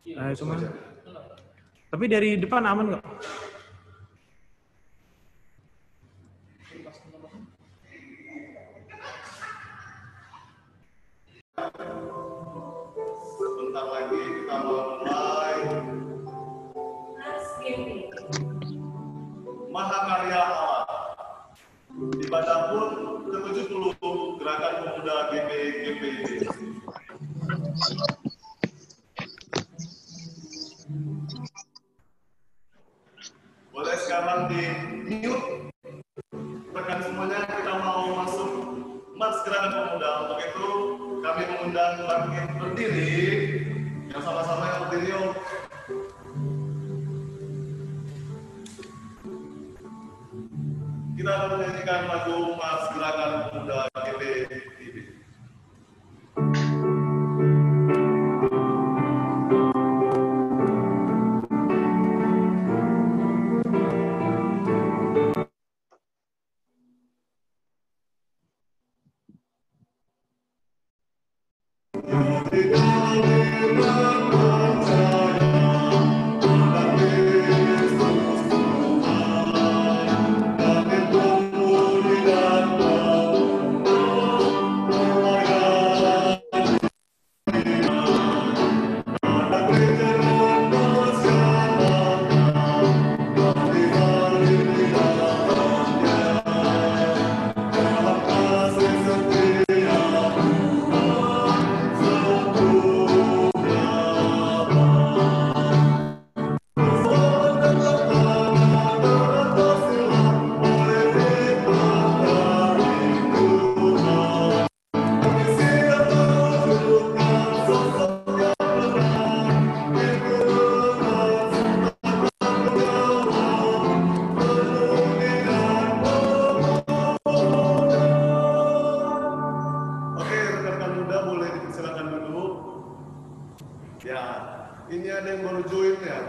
Cuma. Tapi dari depan aman nggak? Sebentar lagi kita mulai Mahakarya Awal di Badapun ke-70 Gerakan Pemuda GPID. Boleh sekarang di mute rekan semuanya, kita mau masuk Mars Gerakan Pemuda. Untuk itu kami mengundang bangkit berdiri yang sama-sama yang berdiri. Kita akan menyanyikan lagu Mars Gerakan Pemuda GPID. Ini ada yang baru join ya.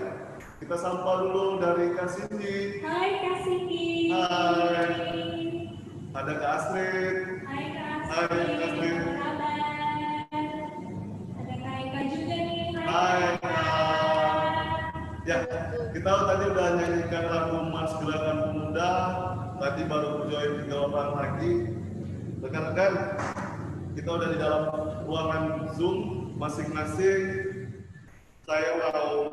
Kita sapa dulu dari Kak Cindy. Hai Kak Cindy. Hai. Ada Kak Astrid. Hai Kak Hai Astrid. Kak Astrid. Apa kabar? Ada Kak Eka juga nih. Hai Kak. Ya, kita tadi udah nyanyikan lagu Mars Gerakan Pemuda. Tadi baru join 3 orang lagi. Rekan-rekan, kita udah di dalam ruangan Zoom masing-masing. Saya mau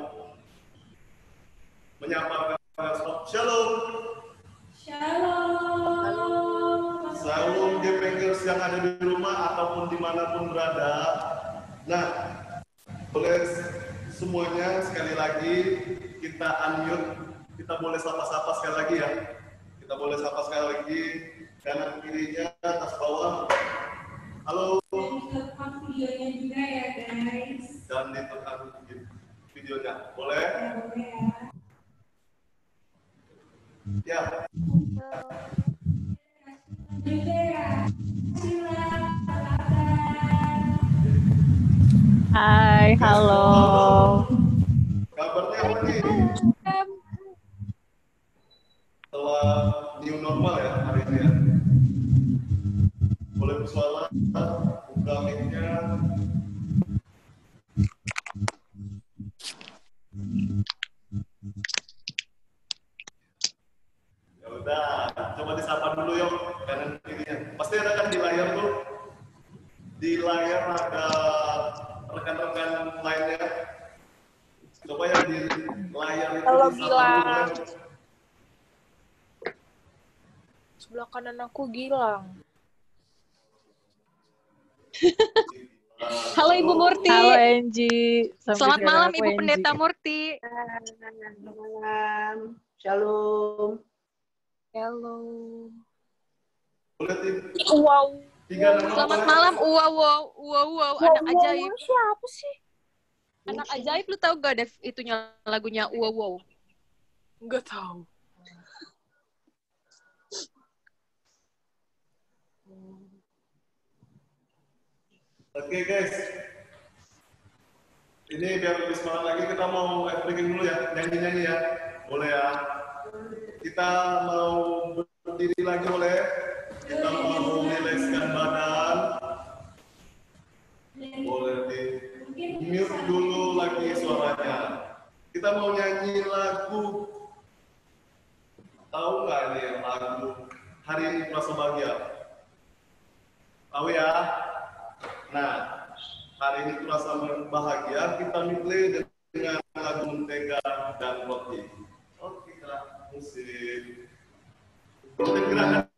menyapa Shalom. Shalom. Shalom GPingers yang ada di rumah ataupun dimanapun berada. Nah, boleh semuanya sekali lagi kita unmute. Kita boleh sapa-sapa sekali lagi ya. Kita boleh sapa sekali lagi. Kanan kirinya, atas bawah. Halo. Dan direkam videonya juga ya guys. Dan ditekan videonya, boleh? Ya. Juga ya. Silakan. Hai, halo. Kabarnya apa nih? Setelah new normal ya hari ini ya. Boleh bersuara, buka mic-nya. Ya udah, coba disapa dulu yuk kanan kirinya. Pasti ada kan di layar tuh. Di layar ada rekan-rekan lainnya. Coba yang di layar itu Halo, disapa Gilang. dulu. Sebelah kanan aku Gilang. Halo Ibu Murti. Halo Angie. Selamat malam Ibu Pendeta Murti. Selamat malam. Shalom. Halo. Boleh Wow. Selamat malam. Wow. Anak ajaib. Siapa sih? Anak ajaib, lu tahu gak Dev itunya lagunya wow. Enggak tahu. Oke guys, ini biar lebih semangat lagi kita mau breaking dulu ya, nyanyi-nyanyi ya, boleh ya. Kita mau berdiri lagi boleh, kita mau meleskan badan, boleh di mute dulu lagi suaranya. Kita mau nyanyi lagu. Tahu nggak ini lagu Hari Ini Merasa Bahagia? Tahu ya? Nah, hari ini merasa bahagia kita mulai dengan lagu Mentega dan Roti. Oke, musik. Gerakan.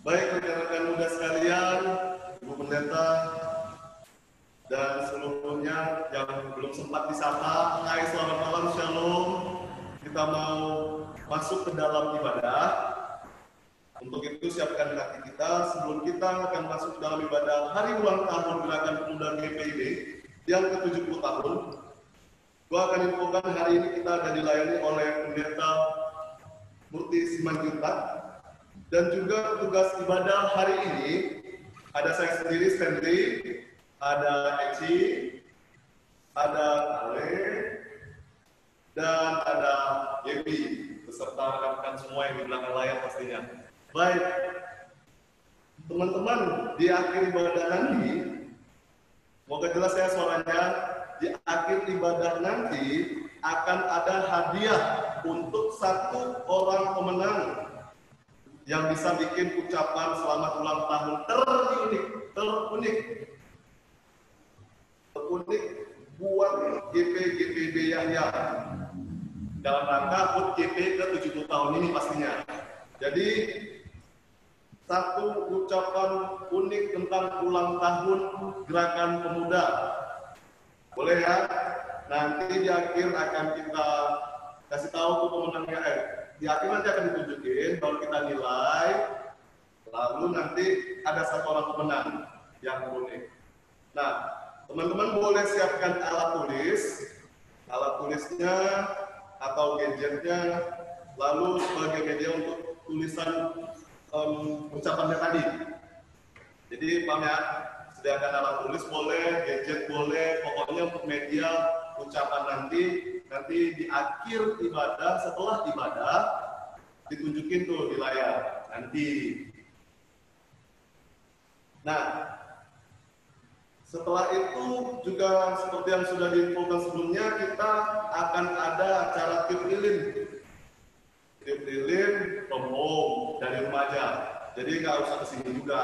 Baik rekan-rekan muda sekalian, Ibu Pendeta, dan seluruhnya yang belum sempat disapa, hai selamat malam, shalom. Kita mau masuk ke dalam ibadah. Untuk itu siapkan kaki kita sebelum kita akan masuk dalam ibadah hari ulang tahun Gerakan Pemuda GPID yang ke-70 tahun. Gua akan infokan hari ini kita ada dilayani oleh Pendeta Murti Simanjuntak. Dan juga tugas ibadah hari ini ada saya sendiri, Stanley, ada Eci, ada Ale, dan ada Yebi, beserta rekan-rekan semua yang di belakang layar pastinya. Baik, teman-teman, di akhir ibadah nanti, semoga jelas ya suaranya, di akhir ibadah nanti akan ada hadiah untuk satu orang pemenang yang bisa bikin ucapan selamat ulang tahun terunik buat GP-GPB Yahya dalam rangka HUT GP ke 70 tahun ini pastinya. Jadi satu ucapan unik tentang ulang tahun Gerakan Pemuda. Boleh ya? Nanti di akhir akan kita kasih tahu ke pemenangnya. Di akhir nanti akan ditunjukin, baru kita nilai. Lalu nanti ada satu orang pemenang yang unik. Nah, teman-teman boleh siapkan alat tulisnya atau gadgetnya, lalu sebagai media untuk tulisan ucapannya tadi. Jadi paham ya, sediakan alat tulis boleh, gadget boleh, pokoknya untuk media ucapan nanti di akhir ibadah, setelah ibadah ditunjukin tuh di layar nanti. Nah, setelah itu juga seperti yang sudah diinfokan sebelumnya, kita akan ada acara tip lilin from home, dari rumah aja. Jadi nggak usah kesini juga.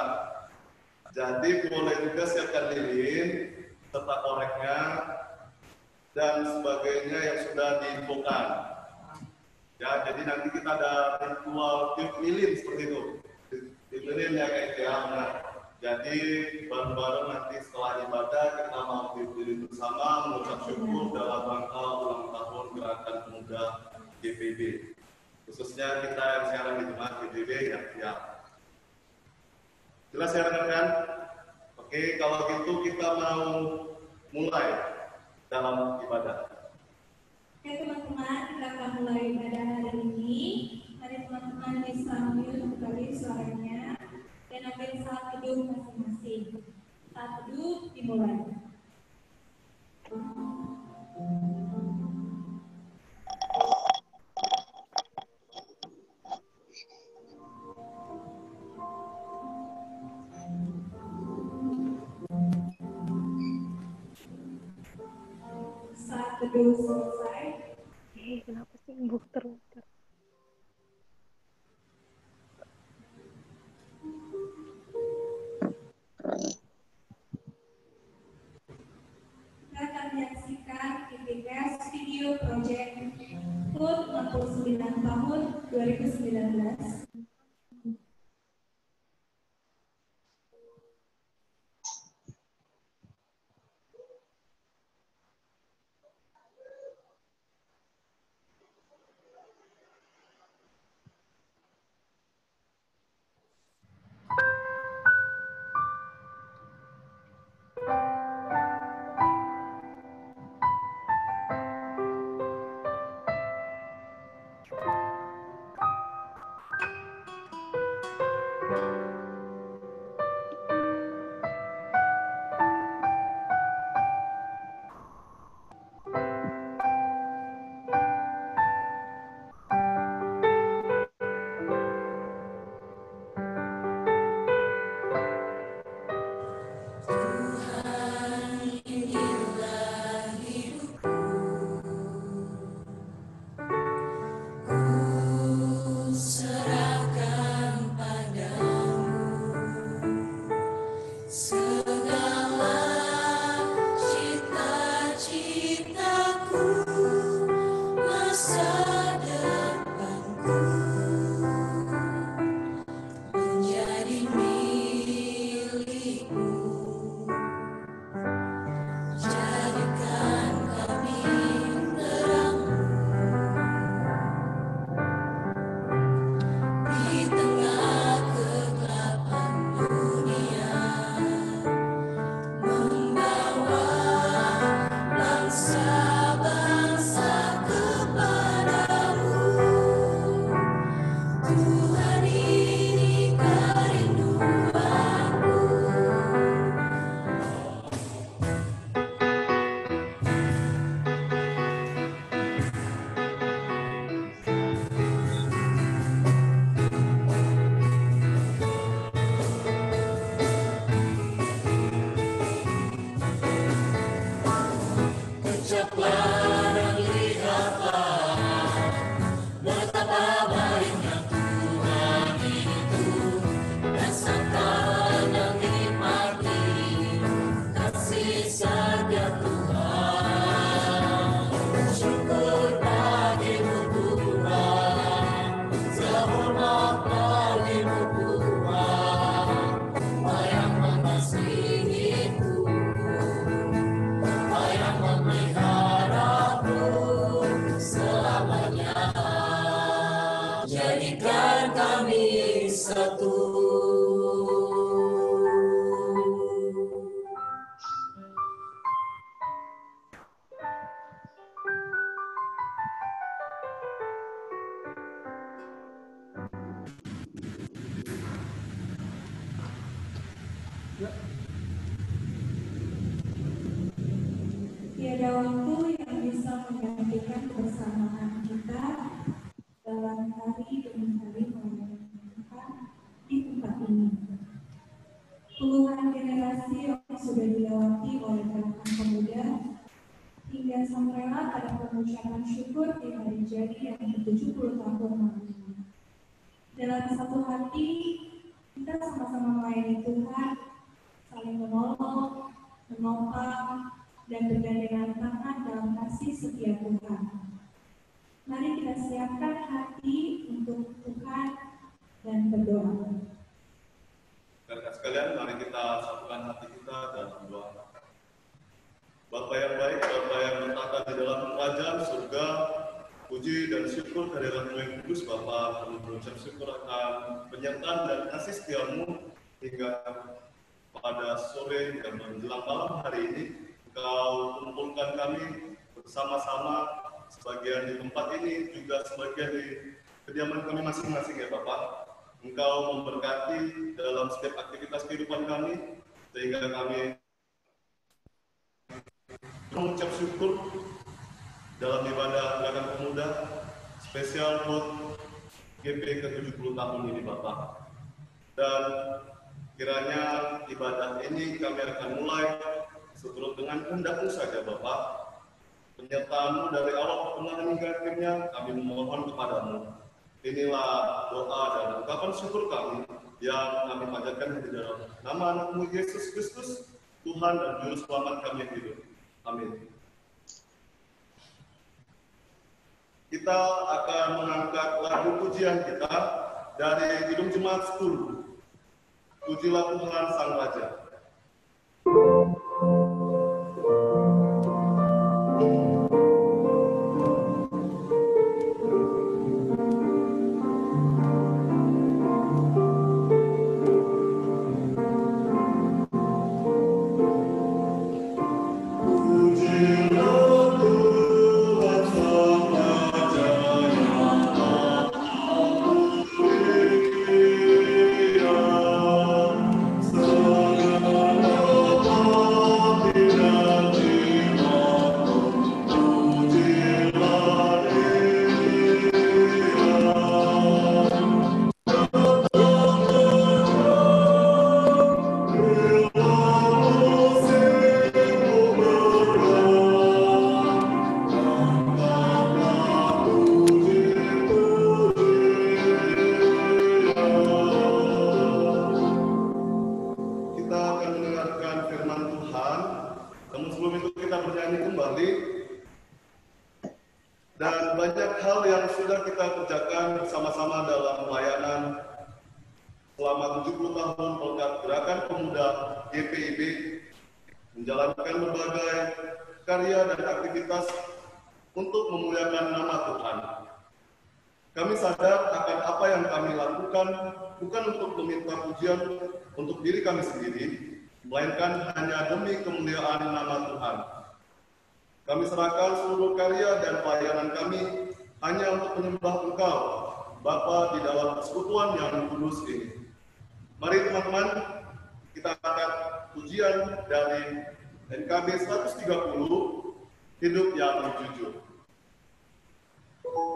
Jadi boleh juga siapkan lilin serta koreknya dan sebagainya yang sudah diinfokan. Ya, jadi nanti kita ada ritual tip lilin seperti itu. Tip lilin ya kayak gitu ya. Nah, jadi bareng-bareng nanti setelah ibadah kita mau diri bersama mengucap syukur dalam rangka ulang tahun Gerakan Pemuda GPB. Khususnya kita yang sekarang di Jemaat GPB ya. Jelas ya rekan-rekan? Oke, kalau gitu kita mau mulai dalam ibadah. Oke teman-teman, kita akan mulai ibadah hari ini. Mari teman-teman bisa mute kembali suaranya dan ambil saat teduh masing-masing. Saat teduh dimulai. Saat teduh selesai. Kenapa sih muter-muter? Kita akan menyaksikan IPKS video project HUT 69 tahun 2019. Tiada waktu yang bisa menggantikan kebersamaan kita dalam hari demi hari melayani Tuhan di tempat ini. Puluhan generasi yang sudah dilewati oleh gerakan pemuda hingga sampailah pada pengucapan syukur di hari jadi yang ke-70 tahun lalu. Dalam satu hati, kita sama-sama melayani Tuhan, saling menolong, menopang, dan bergandengan tangan dalam kasih setia Tuhan. Mari kita siapkan hati untuk Tuhan dan berdoa. Rekan sekalian, mari kita satukan hati kita dalam doa. Bapa yang baik, Bapa yang bertata di dalam kerajaan surga, puji dan syukur kehadirat-Mu yang kudus, Bapa. Kami berucap syukur akan penyertaan dan kasih setiamu hingga pada sore dan menjelang malam hari ini. Engkau kumpulkan kami bersama-sama, sebagian di tempat ini, juga sebagian di kediaman kami masing-masing ya Bapak. Engkau memberkati dalam setiap aktivitas kehidupan kami, sehingga kami mengucap syukur dalam ibadah gerakan pemuda spesial buat GP ke-70 tahun ini Bapak. Dan kiranya ibadah ini kami akan mulai seturut dengan kehendak-Mu saja Bapak. Penyertaan-Mu dari awal pertengahan hingga akhirnya kami memohon kepadamu. Inilah doa dan ungkapan syukur kami yang kami panjatkan di dalam nama anak-Mu Yesus Kristus, Tuhan dan Juru Selamat kami yang hidup. Amin. Kita akan mengangkat lagu pujian kita dari Kidung Jemaat 10. Pujilah Tuhan Sang Raja. Bukan untuk meminta pujian untuk diri kami sendiri, melainkan hanya demi kemuliaan nama Tuhan. Kami serahkan seluruh karya dan pelayanan kami hanya untuk menyembah Engkau, Bapa di dalam persekutuan yang kudus ini. Mari teman-teman, kita angkat pujian dari NKB 130, Hidup yang Jujur. Ada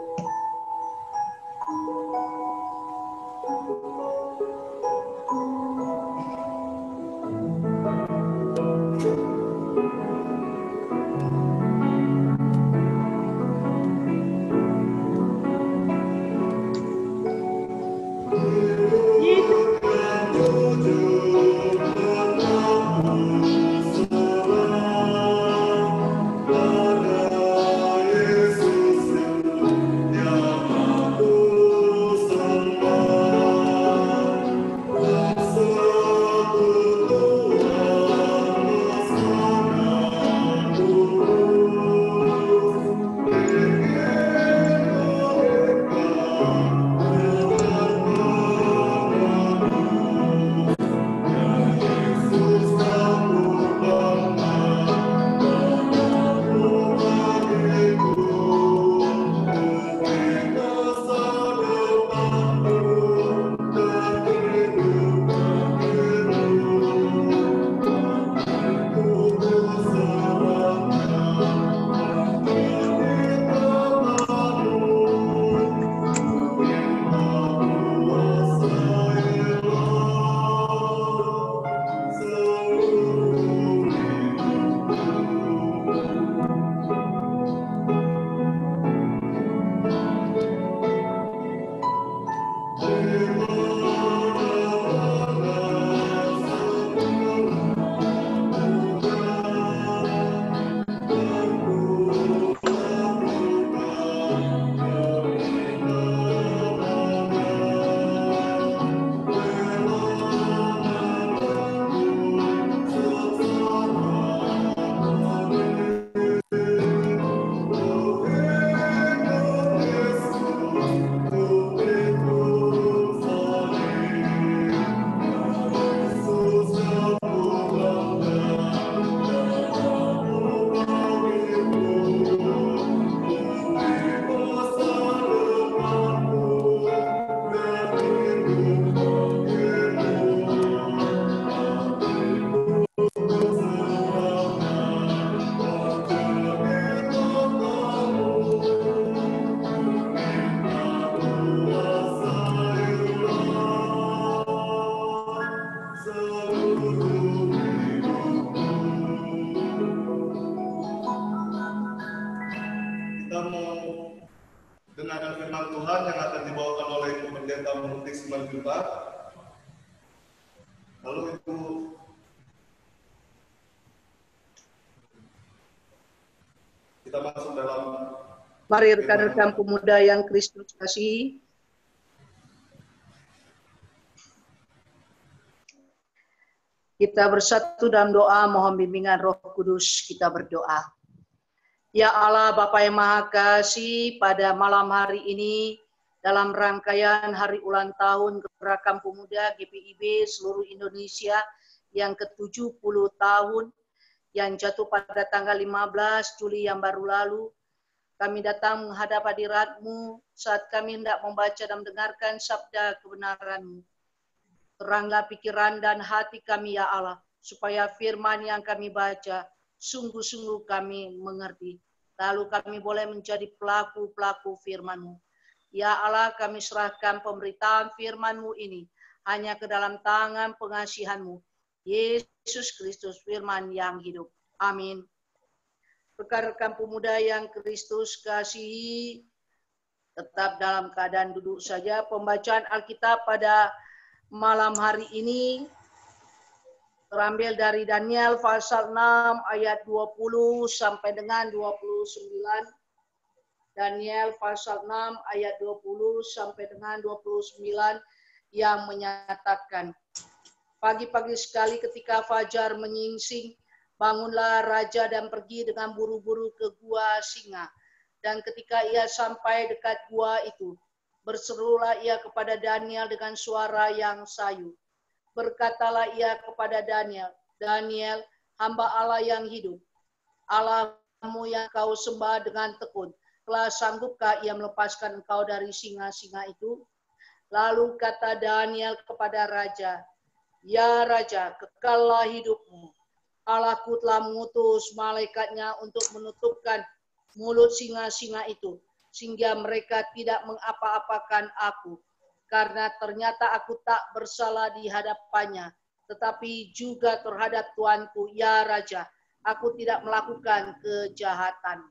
firman Tuhan yang akan dibawakan oleh Ibu Pendeta Murti Simanjuntak. Lalu itu kita masuk dalam. Mari rekan-rekan pemuda yang Kristus kasihi, kita bersatu dalam doa mohon bimbingan Roh Kudus. Kita berdoa. Ya Allah Bapa yang Maha Kasih, pada malam hari ini dalam rangkaian hari ulang tahun Gerakan Pemuda GPIB seluruh Indonesia yang ke-70 tahun yang jatuh pada tanggal 15 Juli yang baru lalu, kami datang menghadap hadirat-Mu saat kami hendak membaca dan mendengarkan sabda kebenaran-Mu. Teranglah pikiran dan hati kami ya Allah, supaya firman yang kami baca sungguh-sungguh kami mengerti. Lalu kami boleh menjadi pelaku-pelaku firman-Mu. Ya Allah, kami serahkan pemberitaan firman-Mu ini hanya ke dalam tangan pengasihan-Mu, Yesus Kristus, firman yang hidup. Amin. Rekan-rekan pemuda yang Kristus kasihi, tetap dalam keadaan duduk saja. Pembacaan Alkitab pada malam hari ini terambil dari Daniel pasal 6 ayat 20 sampai dengan 29. Daniel pasal 6 ayat 20 sampai dengan 29 yang menyatakan, pagi-pagi sekali ketika fajar menyingsing, bangunlah raja dan pergi dengan buru-buru ke gua singa. Dan ketika ia sampai dekat gua itu, berserulah ia kepada Daniel dengan suara yang sayu. Berkatalah ia kepada Daniel, Daniel, hamba Allah yang hidup, Allahmu yang kau sembah dengan tekun, telah sanggupkah ia melepaskan engkau dari singa-singa itu? Lalu kata Daniel kepada raja, ya raja, kekallah hidupmu. Allahku telah mengutus malaikatnya untuk menutupkan mulut singa-singa itu, sehingga mereka tidak mengapa-apakan aku. Karena ternyata aku tak bersalah di hadapannya, tetapi juga terhadap Tuanku, ya Raja, aku tidak melakukan kejahatan.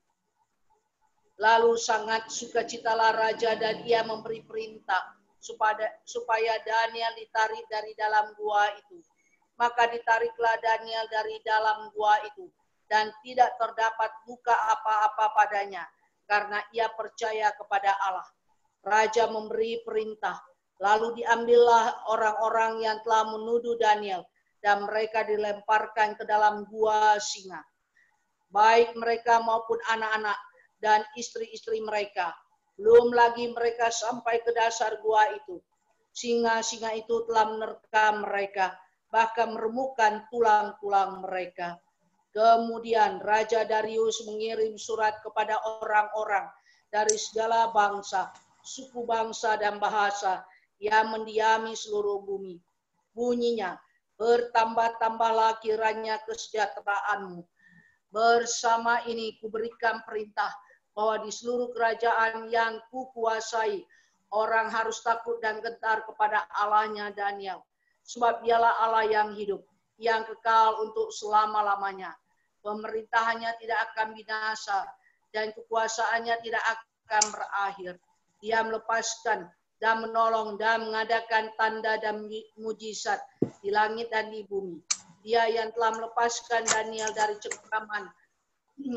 Lalu sangat sukacitalah Raja dan ia memberi perintah supaya Daniel ditarik dari dalam gua itu. Maka ditariklah Daniel dari dalam gua itu, dan tidak terdapat luka apa-apa padanya, karena ia percaya kepada Allah. Raja memberi perintah, lalu diambillah orang-orang yang telah menuduh Daniel, dan mereka dilemparkan ke dalam gua singa. Baik mereka maupun anak-anak dan istri-istri mereka. Belum lagi mereka sampai ke dasar gua itu. Singa-singa itu telah menerkam mereka, bahkan meremukkan tulang-tulang mereka. Kemudian Raja Darius mengirim surat kepada orang-orang dari segala bangsa, suku bangsa dan bahasa yang mendiami seluruh bumi. Bunyinya, bertambah-tambahlah kiranya kesejahteraanmu. Bersama ini kuberikan perintah bahwa di seluruh kerajaan yang kukuasai, orang harus takut dan gentar kepada Allahnya Daniel. Sebab dialah Allah yang hidup, yang kekal untuk selama-lamanya. Pemerintahannya tidak akan binasa, dan kekuasaannya tidak akan berakhir. Dia melepaskan dan menolong dan mengadakan tanda dan mujizat di langit dan di bumi. Dia yang telah melepaskan Daniel dari cengkraman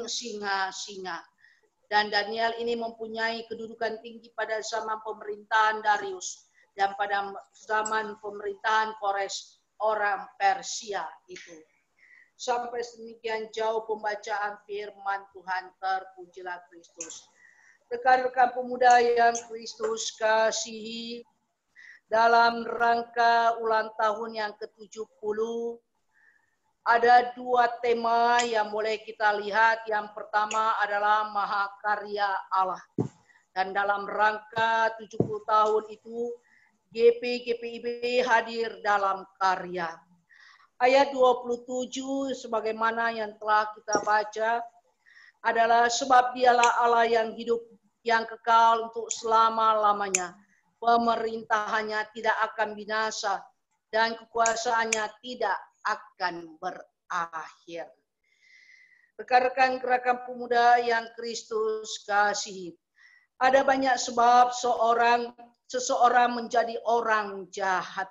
singa-singa. Dan Daniel ini mempunyai kedudukan tinggi pada zaman pemerintahan Darius dan pada zaman pemerintahan Kores, orang Persia itu. Sampai sedemikian jauh pembacaan firman Tuhan, terpujilah Kristus. Rekan-rekan pemuda yang Kristus kasihi, dalam rangka ulang tahun yang ke-70, ada dua tema yang boleh kita lihat. Yang pertama adalah Mahakarya Allah. Dan dalam rangka 70 tahun itu, GPIB hadir dalam karya. Ayat 27 sebagaimana yang telah kita baca adalah sebab dialah Allah yang hidup, yang kekal untuk selama-lamanya. Pemerintahannya tidak akan binasa dan kekuasaannya tidak akan berakhir. Rekan-rekan gerakan pemuda yang Kristus kasihi, Ada banyak sebab seseorang menjadi orang jahat.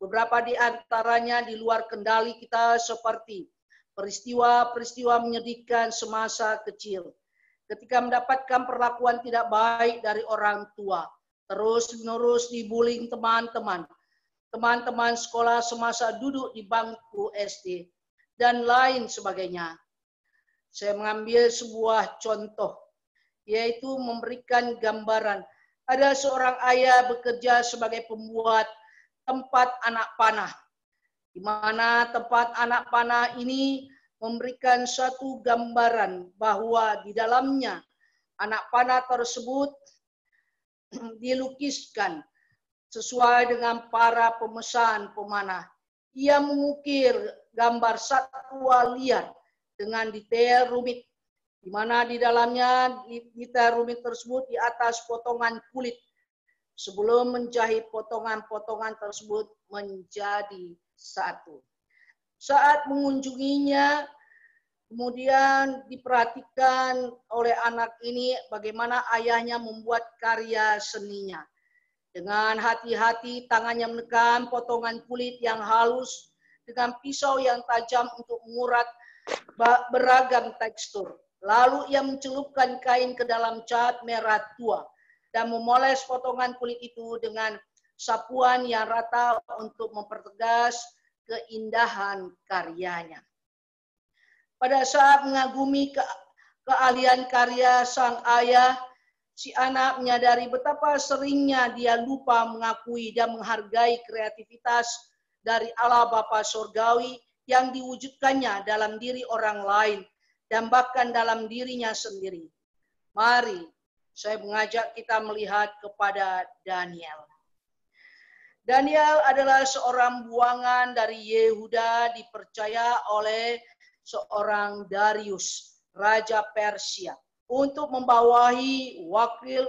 Beberapa di antaranya di luar kendali kita, seperti peristiwa-peristiwa menyedihkan semasa kecil, ketika mendapatkan perlakuan tidak baik dari orang tua, terus-menerus dibullying teman-teman sekolah semasa duduk di bangku SD, dan lain sebagainya. Saya mengambil sebuah contoh, yaitu memberikan gambaran. Ada seorang ayah bekerja sebagai pembuat tempat anak panah, di mana tempat anak panah ini memberikan suatu gambaran bahwa di dalamnya anak panah tersebut dilukiskan sesuai dengan para pemesan pemanah. Ia mengukir gambar satwa liar dengan detail rumit, di mana di dalamnya detail rumit tersebut di atas potongan kulit sebelum menjahit potongan-potongan tersebut menjadi satu. Saat mengunjunginya, kemudian diperhatikan oleh anak ini bagaimana ayahnya membuat karya seninya. Dengan hati-hati tangannya menekan potongan kulit yang halus dengan pisau yang tajam untuk mengurat beragam tekstur. Lalu ia mencelupkan kain ke dalam cat merah tua dan memoles potongan kulit itu dengan sapuan yang rata untuk mempertegas keindahan karyanya. Pada saat mengagumi keahlian karya sang ayah, si anak menyadari betapa seringnya dia lupa mengakui dan menghargai kreativitas dari Allah Bapa Surgawi yang diwujudkannya dalam diri orang lain dan bahkan dalam dirinya sendiri. Mari saya mengajak kita melihat kepada Daniel. Daniel adalah seorang buangan dari Yehuda, dipercaya oleh seorang Darius, Raja Persia, untuk membawahi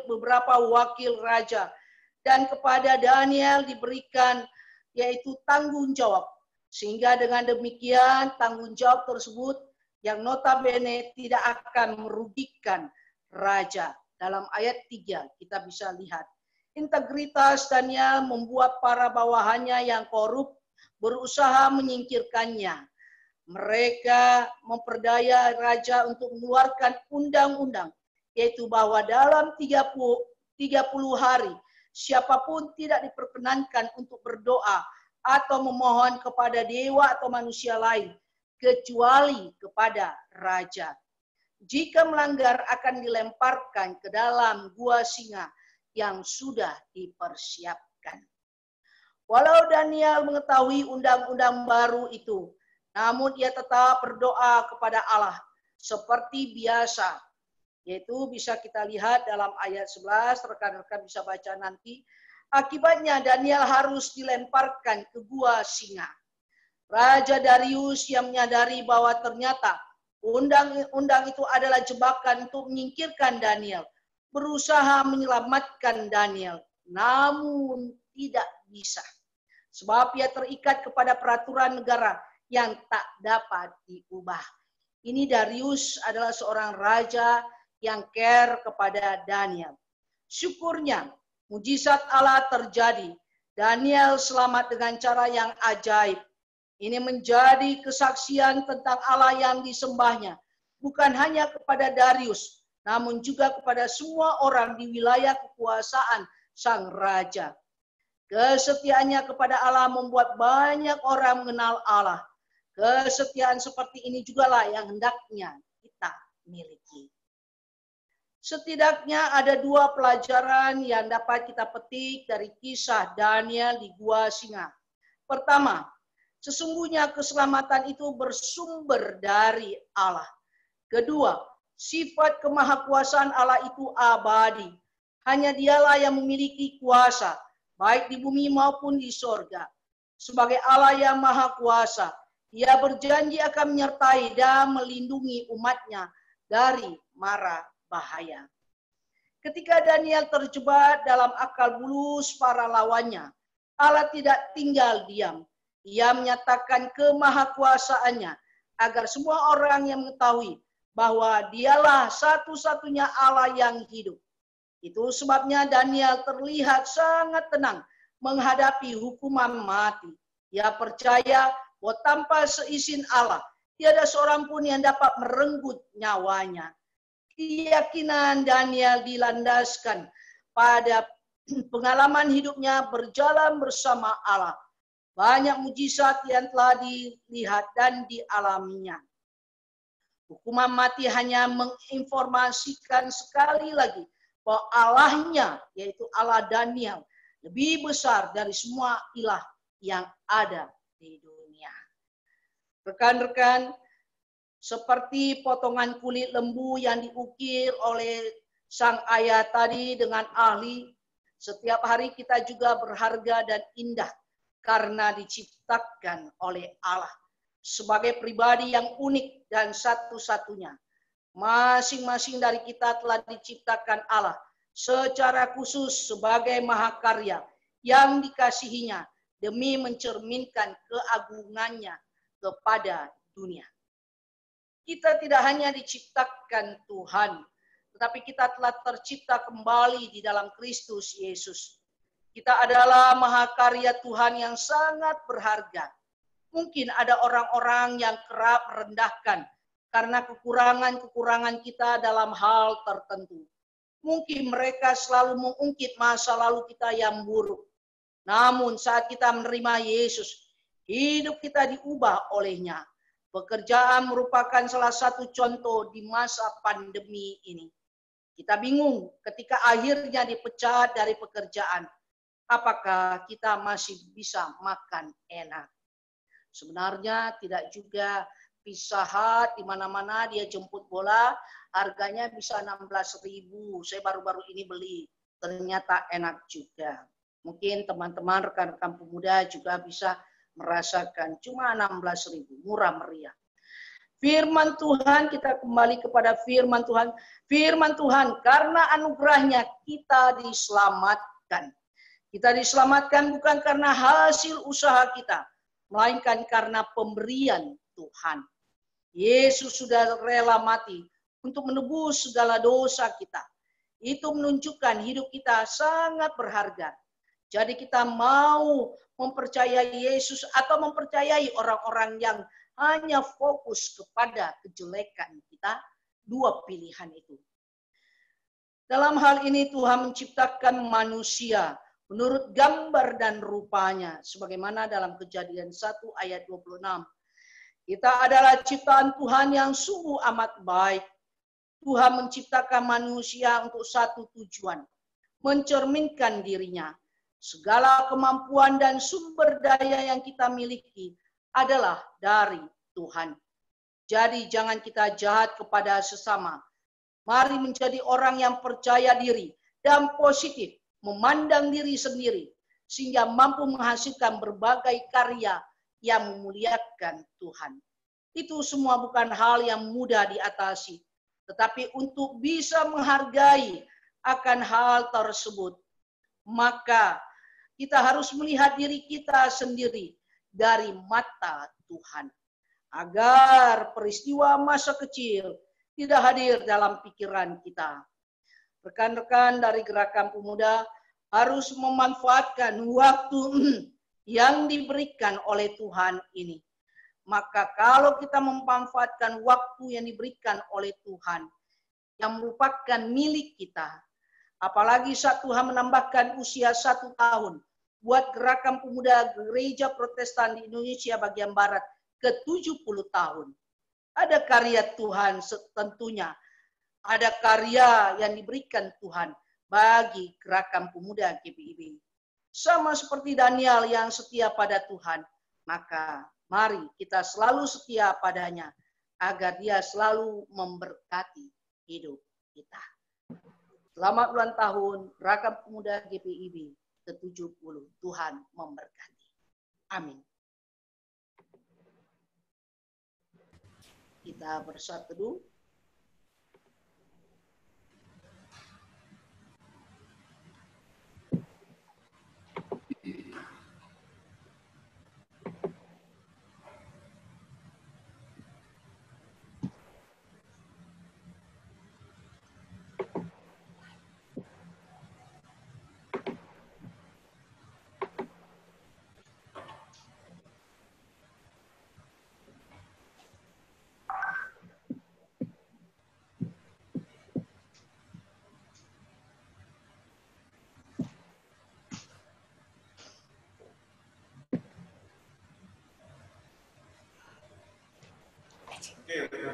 beberapa wakil raja, dan kepada Daniel diberikan yaitu tanggung jawab, sehingga dengan demikian tanggung jawab tersebut yang notabene tidak akan merugikan raja. Dalam ayat 3 kita bisa lihat integritas Daniel membuat para bawahannya yang korup berusaha menyingkirkannya. Mereka memperdaya raja untuk mengeluarkan undang-undang, yaitu bahwa dalam 30 hari siapapun tidak diperkenankan untuk berdoa atau memohon kepada dewa atau manusia lain kecuali kepada raja. Jika melanggar akan dilemparkan ke dalam gua singa yang sudah dipersiapkan. Walau Daniel mengetahui undang-undang baru itu, namun ia tetap berdoa kepada Allah seperti biasa. Yaitu bisa kita lihat dalam ayat 11, rekan-rekan bisa baca nanti. Akibatnya Daniel harus dilemparkan ke gua singa. Raja Darius yang menyadari bahwa ternyata undang-undang itu adalah jebakan untuk menyingkirkan Daniel, berusaha menyelamatkan Daniel, namun tidak bisa. Sebab ia terikat kepada peraturan negara yang tak dapat diubah. Ini Darius adalah seorang raja yang care kepada Daniel. Syukurnya, mujizat Allah terjadi. Daniel selamat dengan cara yang ajaib. Ini menjadi kesaksian tentang Allah yang disembahnya, bukan hanya kepada Darius, namun juga kepada semua orang di wilayah kekuasaan sang raja. Kesetiaannya kepada Allah membuat banyak orang mengenal Allah. Kesetiaan seperti ini jugalah yang hendaknya kita miliki. Setidaknya ada 2 pelajaran yang dapat kita petik dari kisah Daniel di gua singa. Pertama, sesungguhnya keselamatan itu bersumber dari Allah. Kedua, sifat kemahakuasaan Allah itu abadi. Hanya dialah yang memiliki kuasa, baik di bumi maupun di sorga. Sebagai Allah yang maha kuasa, Ia berjanji akan menyertai dan melindungi umatnya dari mara bahaya. Ketika Daniel terjebak dalam akal bulus para lawannya, Allah tidak tinggal diam. Ia menyatakan kemahakuasaannya agar semua orang yang mengetahui bahwa dialah satu-satunya Allah yang hidup. Itu sebabnya Daniel terlihat sangat tenang menghadapi hukuman mati. Ia percaya bahwa tanpa seizin Allah, tiada seorang pun yang dapat merenggut nyawanya. Keyakinan Daniel dilandaskan pada pengalaman hidupnya berjalan bersama Allah. Banyak mujizat yang telah dilihat dan dialaminya. Hukuman mati hanya menginformasikan sekali lagi bahwa Allahnya, yaitu Allah Daniel, lebih besar dari semua ilah yang ada di dunia. Rekan-rekan, seperti potongan kulit lembu yang diukir oleh sang ayah tadi dengan ahli, setiap hari kita juga berharga dan indah karena diciptakan oleh Allah sebagai pribadi yang unik dan satu-satunya. Masing-masing dari kita telah diciptakan Allah secara khusus sebagai mahakarya yang dikasihinya demi mencerminkan keagungannya kepada dunia. Kita tidak hanya diciptakan Tuhan, tetapi kita telah tercipta kembali di dalam Kristus Yesus. Kita adalah mahakarya Tuhan yang sangat berharga. Mungkin ada orang-orang yang kerap merendahkan karena kekurangan-kekurangan kita dalam hal tertentu. Mungkin mereka selalu mengungkit masa lalu kita yang buruk. Namun saat kita menerima Yesus, hidup kita diubah olehnya. Pekerjaan merupakan salah satu contoh di masa pandemi ini. Kita bingung ketika akhirnya dipecat dari pekerjaan. Apakah kita masih bisa makan enak? Sebenarnya tidak juga. Pizza Hut di mana-mana dia jemput bola, harganya bisa 16.000. Saya baru-baru ini beli, ternyata enak juga. Mungkin teman-teman rekan-rekan pemuda juga bisa merasakan, cuma 16.000, murah meriah. Firman Tuhan, kita kembali kepada firman Tuhan. Firman Tuhan, karena anugerahnya kita diselamatkan. Kita diselamatkan bukan karena hasil usaha kita, melainkan karena pemberian Tuhan. Yesus sudah rela mati untuk menebus segala dosa kita. Itu menunjukkan hidup kita sangat berharga. Jadi kita mau mempercayai Yesus atau mempercayai orang-orang yang hanya fokus kepada kejelekan kita, dua pilihan itu. Dalam hal ini Tuhan menciptakan manusia menurut gambar dan rupanya, sebagaimana dalam Kejadian 1 ayat 26. Kita adalah ciptaan Tuhan yang sungguh amat baik. Tuhan menciptakan manusia untuk satu tujuan, mencerminkan dirinya. Segala kemampuan dan sumber daya yang kita miliki adalah dari Tuhan. Jadi jangan kita jahat kepada sesama. Mari menjadi orang yang percaya diri dan positif, memandang diri sendiri, sehingga mampu menghasilkan berbagai karya yang memuliakan Tuhan. Itu semua bukan hal yang mudah diatasi, tetapi untuk bisa menghargai akan hal tersebut, maka kita harus melihat diri kita sendiri dari mata Tuhan, agar peristiwa masa kecil tidak hadir dalam pikiran kita. Rekan-rekan dari Gerakan Pemuda harus memanfaatkan waktu yang diberikan oleh Tuhan ini. Maka kalau kita memanfaatkan waktu yang diberikan oleh Tuhan, yang merupakan milik kita, apalagi saat Tuhan menambahkan usia 1 tahun, buat Gerakan Pemuda Gereja Protestan di Indonesia bagian Barat ke 70 tahun. Ada karya Tuhan tentunya, ada karya yang diberikan Tuhan bagi Gerakan Pemuda GPIB. Sama seperti Daniel yang setia pada Tuhan, maka mari kita selalu setia padanya agar dia selalu memberkati hidup kita. Selamat ulang tahun Gerakan Pemuda GPIB ke-70. Tuhan memberkati. Amin. Kita bersatu teduh.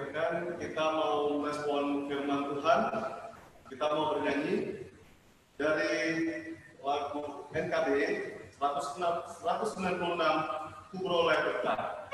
sampaikan, kita mau respon firman Tuhan, kita mau bernyanyi dari lagu NKB 196 Ku Beroleh Berkat.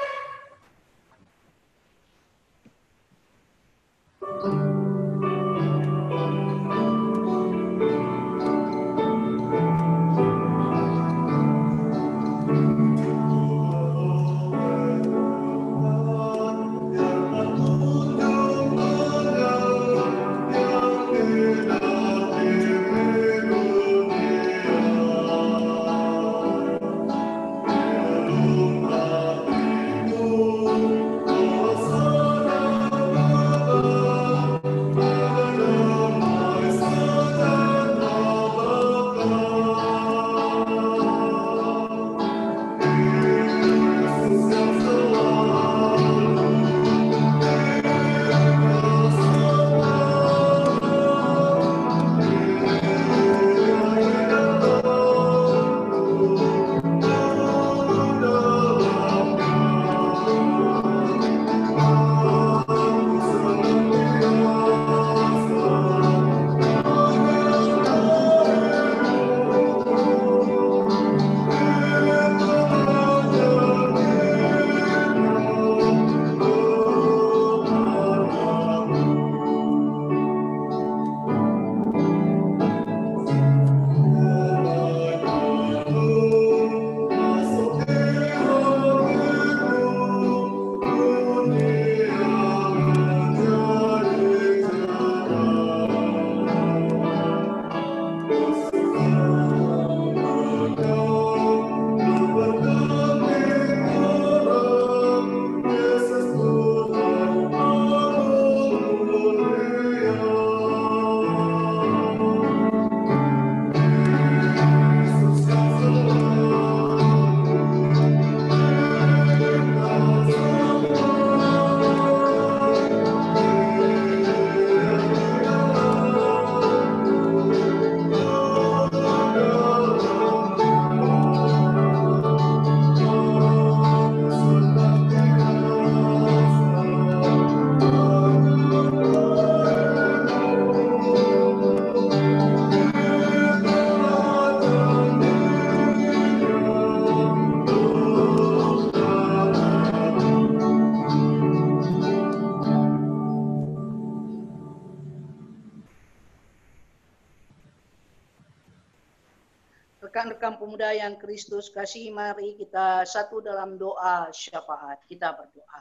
Rekan-rekan pemuda yang Kristus kasih, mari kita satu dalam doa syafaat. Kita berdoa.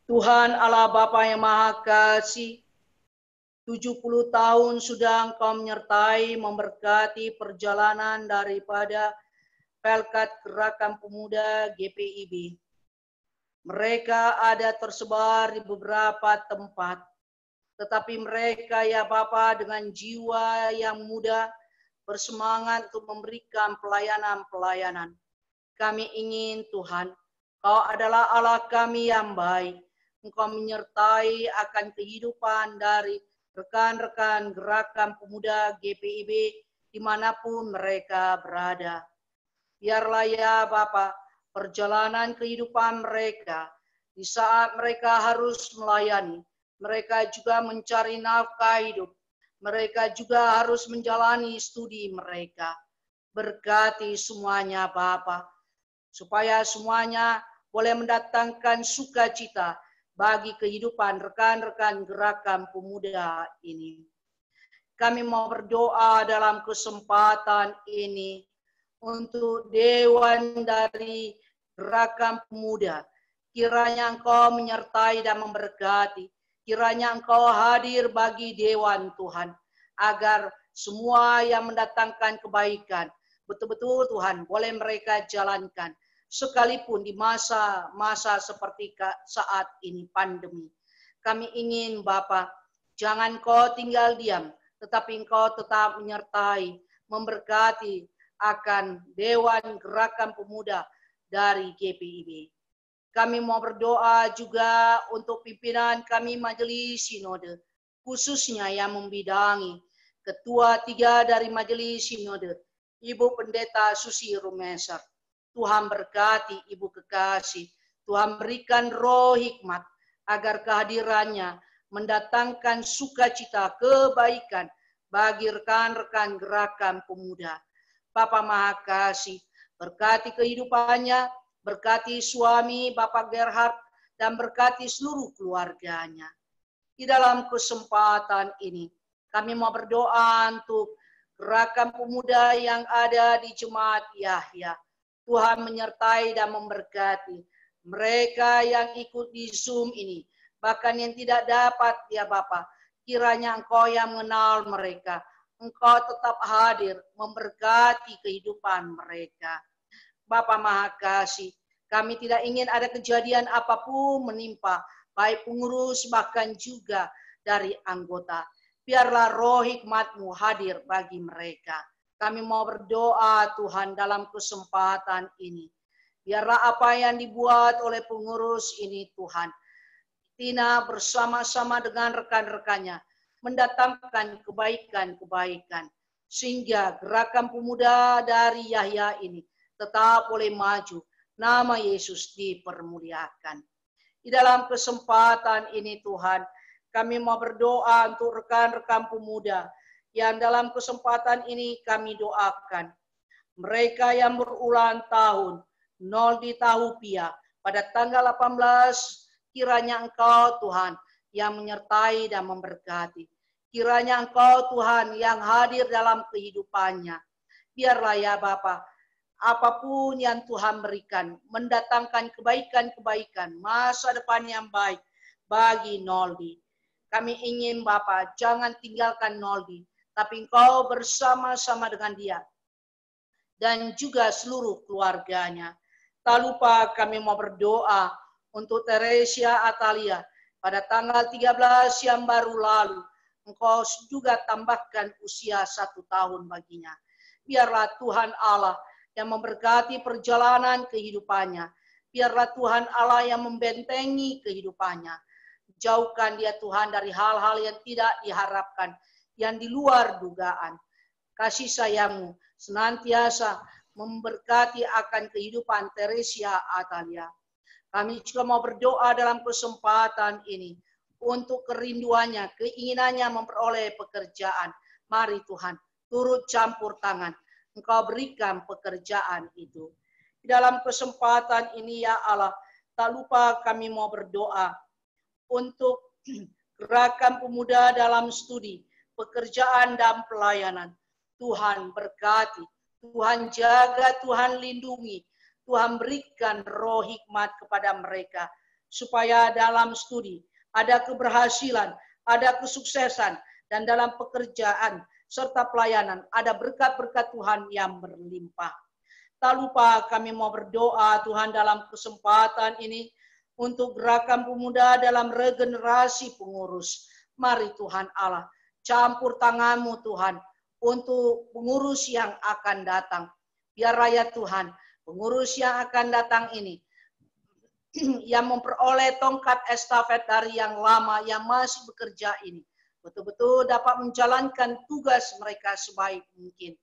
Tuhan Allah Bapa yang Maha Kasih, 70 tahun sudah Engkau menyertai, memberkati perjalanan daripada Pelkat Gerakan Pemuda GPIB. Mereka ada tersebar di beberapa tempat, tetapi mereka ya Bapa dengan jiwa yang muda, bersemangat untuk memberikan pelayanan-pelayanan. Kami ingin Tuhan, Kau adalah Allah kami yang baik. Engkau menyertai akan kehidupan dari rekan-rekan Gerakan Pemuda GPIB dimanapun mereka berada. Biarlah ya Bapa, perjalanan kehidupan mereka, di saat mereka harus melayani, mereka juga mencari nafkah hidup, mereka juga harus menjalani studi mereka. Berkati semuanya Bapa, supaya semuanya boleh mendatangkan sukacita bagi kehidupan rekan-rekan Gerakan Pemuda ini. Kami mau berdoa dalam kesempatan ini untuk Dewan dari Gerakan Pemuda. Kiranya Engkau menyertai dan memberkati. Kiranya Engkau hadir bagi Dewan Tuhan, agar semua yang mendatangkan kebaikan, betul-betul Tuhan boleh mereka jalankan, sekalipun di masa-masa seperti saat ini pandemi. Kami ingin Bapa, jangan Engkau tinggal diam, tetapi Engkau tetap menyertai, memberkati akan Dewan Gerakan Pemuda dari GPIB. Kami mau berdoa juga untuk pimpinan kami Majelis Sinode, khususnya yang membidangi Ketua 3 dari Majelis Sinode, Ibu Pendeta Susi Rumeser. Tuhan berkati Ibu kekasih, Tuhan berikan roh hikmat, agar kehadirannya mendatangkan sukacita kebaikan bagi rekan-rekan gerakan pemuda. Bapa Maha Kasih, berkati kehidupannya, berkati suami Bapak Gerhard, dan berkati seluruh keluarganya. Di dalam kesempatan ini, kami mau berdoa untuk gerakan pemuda yang ada di Jemaat Yahya. Tuhan menyertai dan memberkati mereka yang ikut di Zoom ini, bahkan yang tidak dapat, ya Bapa, kiranya Engkau yang mengenal mereka, Engkau tetap hadir memberkati kehidupan mereka. Bapa Maha Kasih, kami tidak ingin ada kejadian apapun menimpa, baik pengurus bahkan juga dari anggota. Biarlah roh hikmat-Mu hadir bagi mereka. Kami mau berdoa Tuhan dalam kesempatan ini. Biarlah apa yang dibuat oleh pengurus ini Tuhan, Tina bersama-sama dengan rekan-rekannya mendatangkan kebaikan-kebaikan, sehingga gerakan pemuda dari Yahya ini tetap boleh maju, nama Yesus dipermuliakan. Di dalam kesempatan ini Tuhan, kami mau berdoa untuk rekan-rekan pemuda yang dalam kesempatan ini kami doakan. Mereka yang berulang tahun, Nol di Tahupia, pada tanggal 18, kiranya Engkau Tuhan yang menyertai dan memberkati. Kiranya Engkau Tuhan yang hadir dalam kehidupannya. Biarlah ya Bapa, apapun yang Tuhan berikan, mendatangkan kebaikan-kebaikan, masa depan yang baik bagi Noldi. Kami ingin Bapa, jangan tinggalkan Noldi, tapi Engkau bersama-sama dengan dia dan juga seluruh keluarganya. Tak lupa kami mau berdoa untuk Teresia Atalia pada tanggal 13 yang baru lalu. Engkau juga tambahkan usia 1 tahun baginya. Biarlah Tuhan Allah yang memberkati perjalanan kehidupannya. Biarlah Tuhan Allah yang membentengi kehidupannya. Jauhkan dia Tuhan dari hal-hal yang tidak diharapkan, yang di luar dugaan. Kasih sayang-Mu senantiasa memberkati akan kehidupan Teresia Atalia. Kami juga mau berdoa dalam kesempatan ini untuk kerinduannya, keinginannya memperoleh pekerjaan. Mari Tuhan, turut campur tangan. Engkau berikan pekerjaan itu. Di dalam kesempatan ini ya Allah, tak lupa kami mau berdoa untuk gerakan pemuda dalam studi, pekerjaan dan pelayanan. Tuhan berkati, Tuhan jaga, Tuhan lindungi, Tuhan berikan roh hikmat kepada mereka, supaya dalam studi ada keberhasilan, ada kesuksesan, dan dalam pekerjaan serta pelayanan ada berkat-berkat Tuhan yang berlimpah. Tak lupa kami mau berdoa Tuhan dalam kesempatan ini untuk gerakan pemuda dalam regenerasi pengurus. Mari Tuhan Allah, campur tangan-Mu Tuhan, untuk pengurus yang akan datang. Biar rakyat Tuhan, pengurus yang akan datang ini, yang memperoleh tongkat estafet dari yang lama, yang masih bekerja ini, betul-betul dapat menjalankan tugas mereka sebaik mungkin.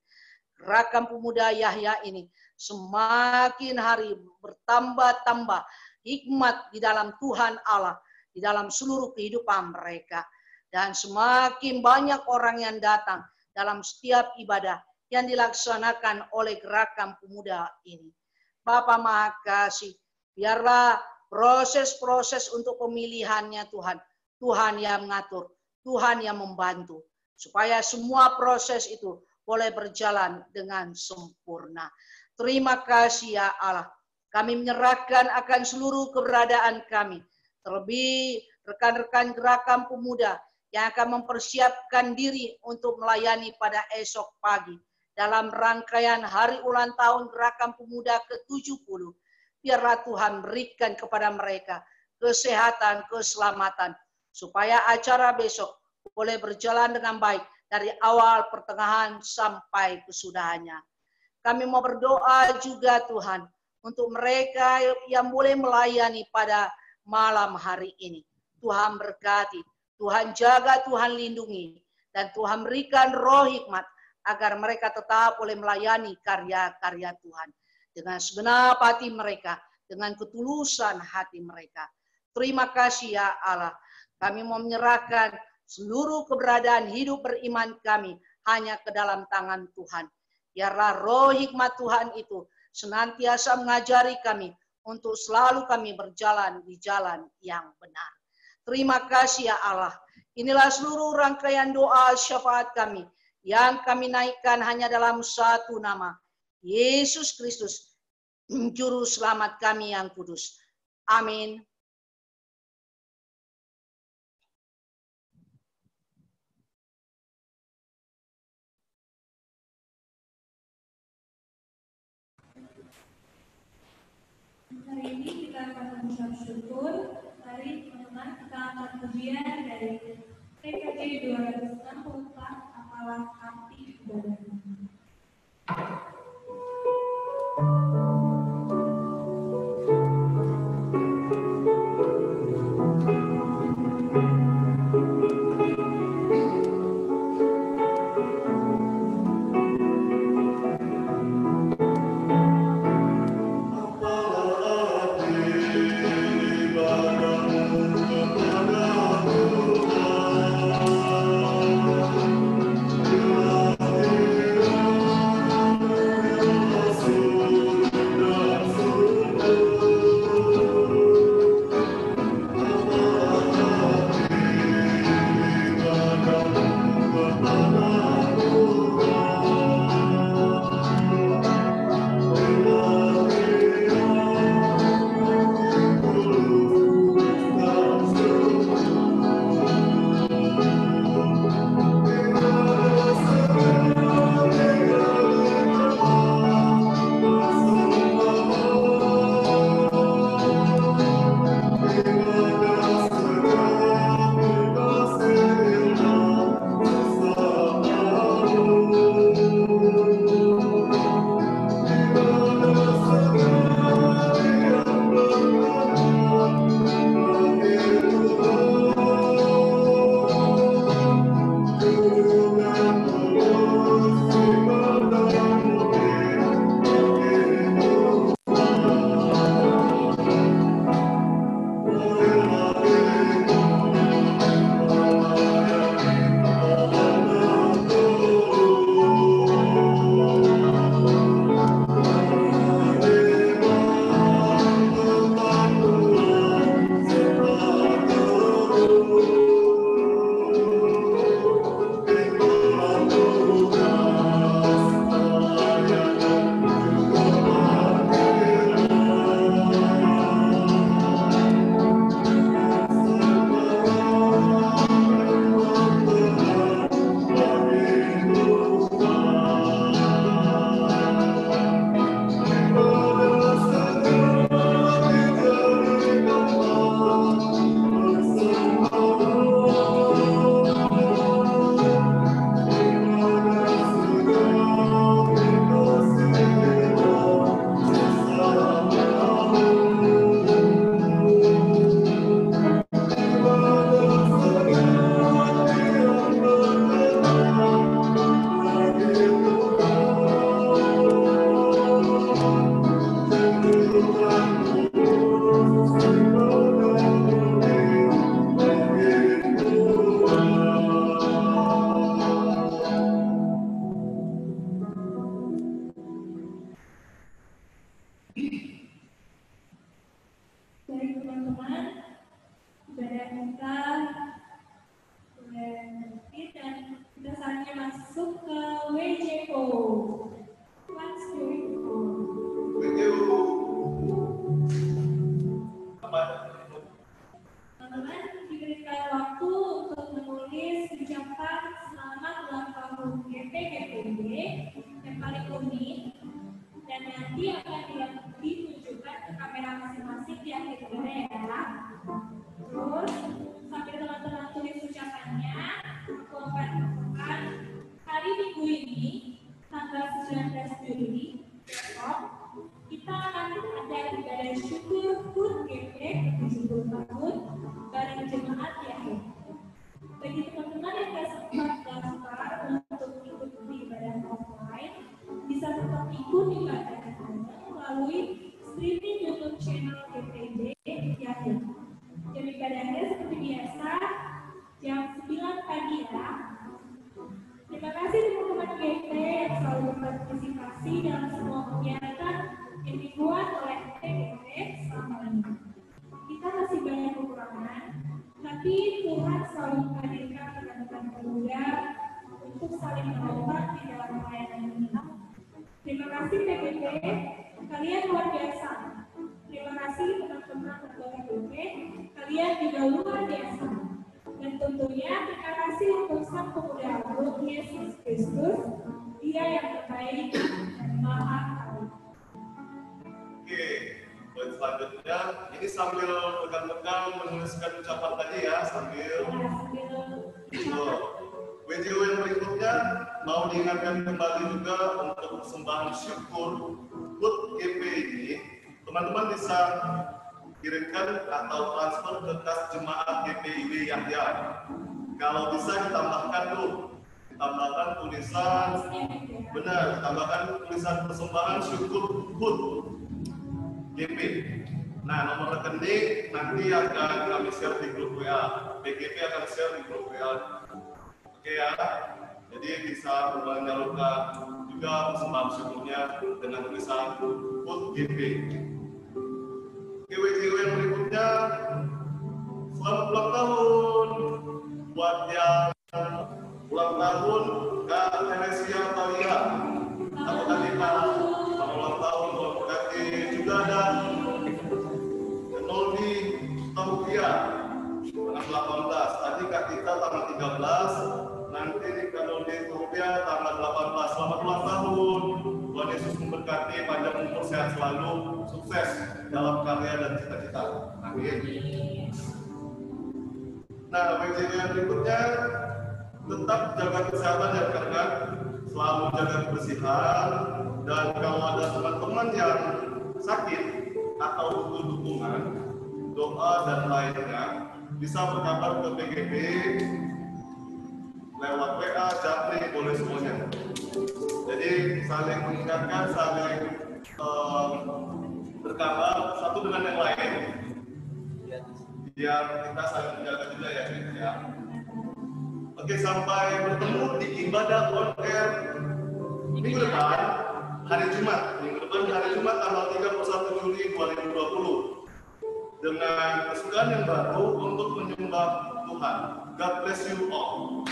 Gerakan pemuda Yahya ini semakin hari bertambah-tambah hikmat di dalam Tuhan Allah, di dalam seluruh kehidupan mereka. Dan semakin banyak orang yang datang dalam setiap ibadah yang dilaksanakan oleh gerakan pemuda ini. Bapa Maha Kasih, biarlah proses-proses untuk pemilihannya Tuhan, Tuhan yang mengatur, Tuhan yang membantu, supaya semua proses itu boleh berjalan dengan sempurna. Terima kasih ya Allah, kami menyerahkan akan seluruh keberadaan kami, terlebih rekan-rekan gerakan pemuda yang akan mempersiapkan diri untuk melayani pada esok pagi dalam rangkaian hari ulang tahun Gerakan Pemuda ke-70. Biarlah Tuhan berikan kepada mereka kesehatan, keselamatan, supaya acara besok boleh berjalan dengan baik dari awal, pertengahan, sampai kesudahannya. Kami mau berdoa juga Tuhan untuk mereka yang boleh melayani pada malam hari ini. Tuhan berkati, Tuhan jaga, Tuhan lindungi, dan Tuhan berikan roh hikmat agar mereka tetap boleh melayani karya-karya Tuhan dengan segenap hati mereka, dengan ketulusan hati mereka. Terima kasih ya Allah. Kami mau menyerahkan seluruh keberadaan hidup beriman kami hanya ke dalam tangan Tuhan. Biarlah roh hikmat Tuhan itu senantiasa mengajari kami untuk selalu kami berjalan di jalan yang benar. Terima kasih ya Allah. Inilah seluruh rangkaian doa syafaat kami yang kami naikkan hanya dalam satu nama, Yesus Kristus, Juru Selamat kami yang kudus. Amin. Hari ini kita akan mengucap syukur. Mari teman-teman kita akan ujian dari TKJ 264, apalah arti ibadah. Baik teman-teman, ibadah kita sudah nanti dan kita saatnya masuk ke WJO. What's going on? Teman-teman diberikan waktu untuk menulis ucapan selamat ulang tahun GPGPD yang paling unik dan nanti akan ditunjukkan ke kamera masing-masing di akhir ibadah ya. Terus sambil teman-teman jam 9 pagi ya. Terima kasih teman-teman GP yang selalu berpartisipasi dalam semua kegiatan yang dibuat oleh GP selama ini. Kita masih banyak kekurangan, tapi Tuhan selalu menghadirkan rekan-rekan pemuda untuk saling menolong di dalam pelayanan ini. Terima kasih PPP, kalian luar biasa. Terima kasih teman-teman anggota GP, kalian juga luar biasa. Dan tentunya terima kasih untuk Sang Pemuda Agung Yesus Kristus, Dia yang terbaik dan maha tahu. Oke, poin selanjutnya, ini sambil pegang-pegang menuliskan ucapan tadi ya, sambil. WJW yang berikutnya mau diingatkan kembali juga untuk persembahan syukur HUT GP ini, teman-teman bisa kirimkan atau transfer ke kas jemaat GPIB Yahya. Kalau bisa ditambahkan ditambahkan tulisan, benar, ditambahkan tulisan persembahan syukur HUT GP. Nah, nomor rekening nanti akan kami share di grup WA. BGP akan share di grup WA. Oke ya, jadi bisa menyalurkan juga persembahan syukurnya dengan tulisan HUT GP. WJW yang berikutnya, selamat ulang tahun buat yang ulang tahun Kak Teresia Talia. Apakah kita selamat ulang tahun buat Kak juga ada Noldi Taukia tanggal 18. Tadi Kak Tita tanggal 13. Nanti nih Kak Noldi Taukia tanggal 18. Selamat ulang tahun. Tuhan Yesus memberkati, panjang umur, sehat selalu, sukses dalam karya dan cita-cita. Amin. Nah, WJW yang berikutnya, tetap jaga kesehatan ya rekan-rekan, selalu jaga kebersihan, dan kalau ada teman-teman yang sakit atau butuh dukungan, doa dan lainnya, bisa berkabar ke PGB lewat WA, Japri, boleh semuanya. Jadi saling mengingatkan, saling berkabar satu dengan yang lain, biar kita saling menjaga juga ya. Oke, sampai bertemu di ibadah on air minggu depan hari Jumat. Minggu depan hari Jumat tanggal 31 Juli 2020 dengan kesukaan yang baru untuk menyembah Tuhan. God bless you all.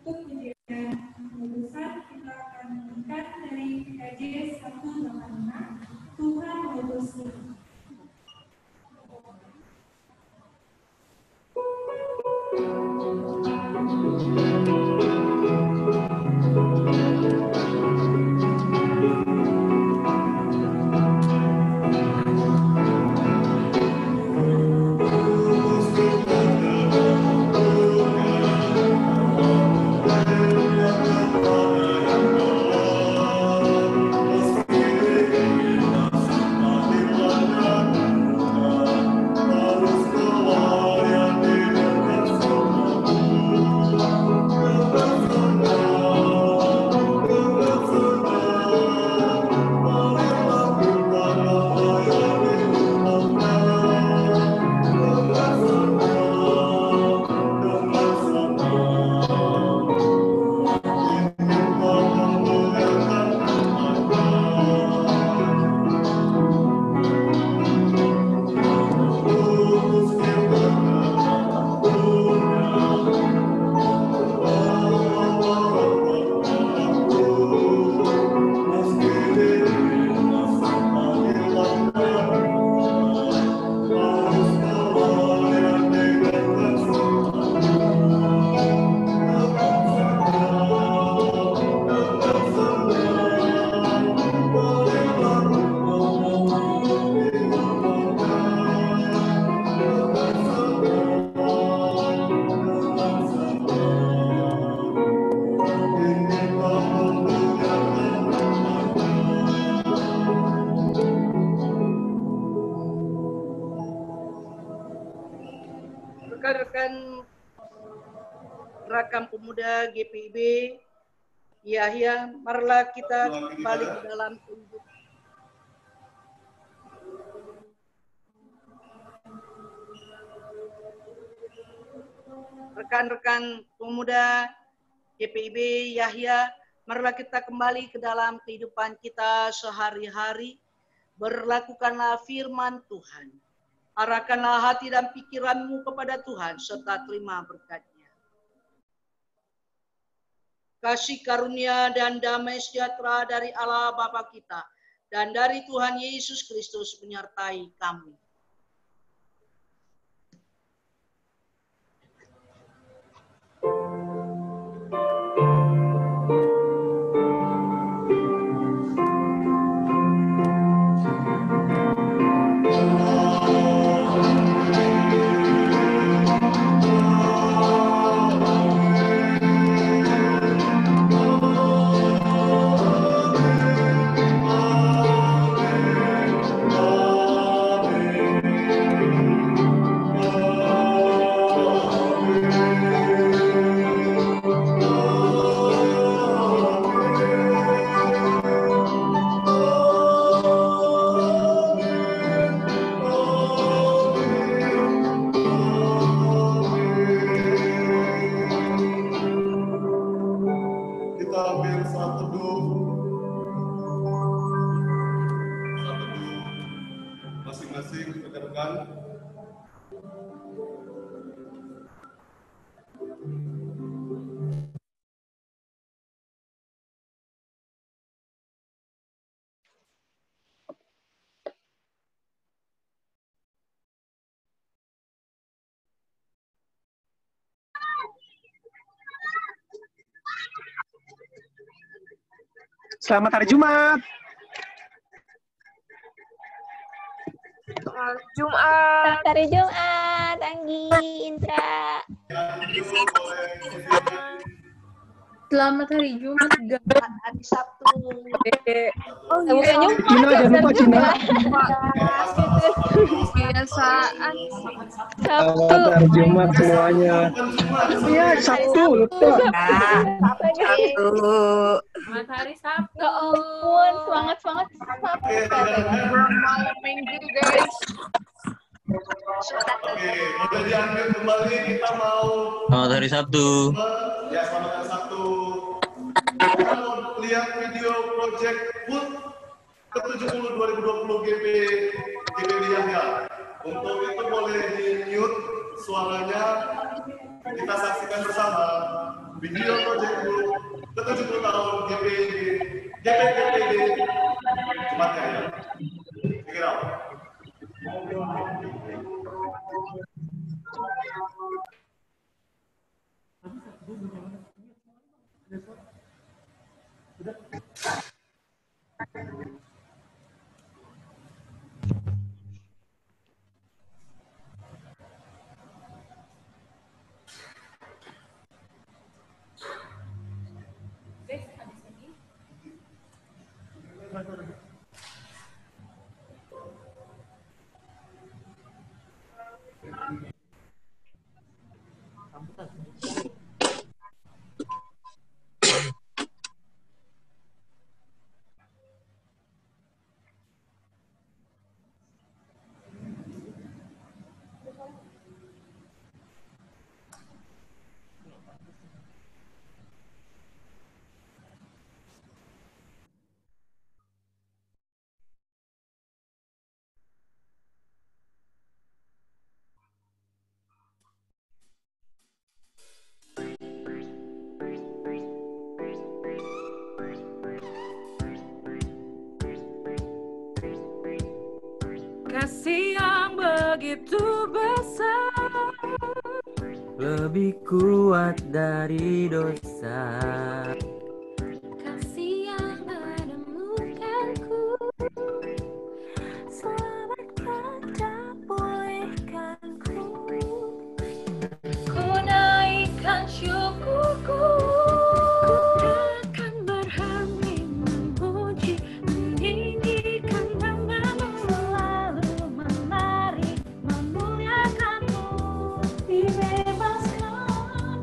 Untuk menyediakan kelulusan, kita akan meningkat dari PKJ 185, Tuhan mengutusnya. Gerakan Pemuda GPIB Yahya, marilah kita kembali ke dalam kehidupan. Rekan-rekan pemuda GPIB Yahya, marilah kita kembali ke dalam kehidupan kita sehari-hari. Berlakukanlah firman Tuhan. Arahkanlah hati dan pikiranmu kepada Tuhan serta terima berkat-Nya. Kasih karunia dan damai sejahtera dari Allah Bapa kita dan dari Tuhan Yesus Kristus menyertai kami. Selamat hari Jumat. Selamat hari Jumat, Anggi, Indra. Selamat hari Jumat, hari Sabtu. Oh iya, Cina, jangan lupa Cina. kebiasaan. Selamat hari Jumat semuanya. Iya, Sabtu, lupa. Selamat hari Sabtu. Ya ampun, semangat Sabtu. Malam minggu, guys. Oke, udah diambil kembali, kita mau Selamat hari Sabtu. Ya, selamat hari Sabtu. Kita mau lihat video Project Food ke-70 2020 GPIB Yahya. Untuk itu boleh di-mute suaranya. Kita saksikan bersama video Project Food ke-70 tahun GPIB Jumatnya ya. Check it out. Kasih yang begitu besar, lebih kuat dari dosa. kasih yang menemukanku, selamatkan dan pulihkanku. Ku naikkan syukurku, ku takkan berhenti memuji, meninggikan namamu, selalu menari, memuliakanmu. Dibebaskan,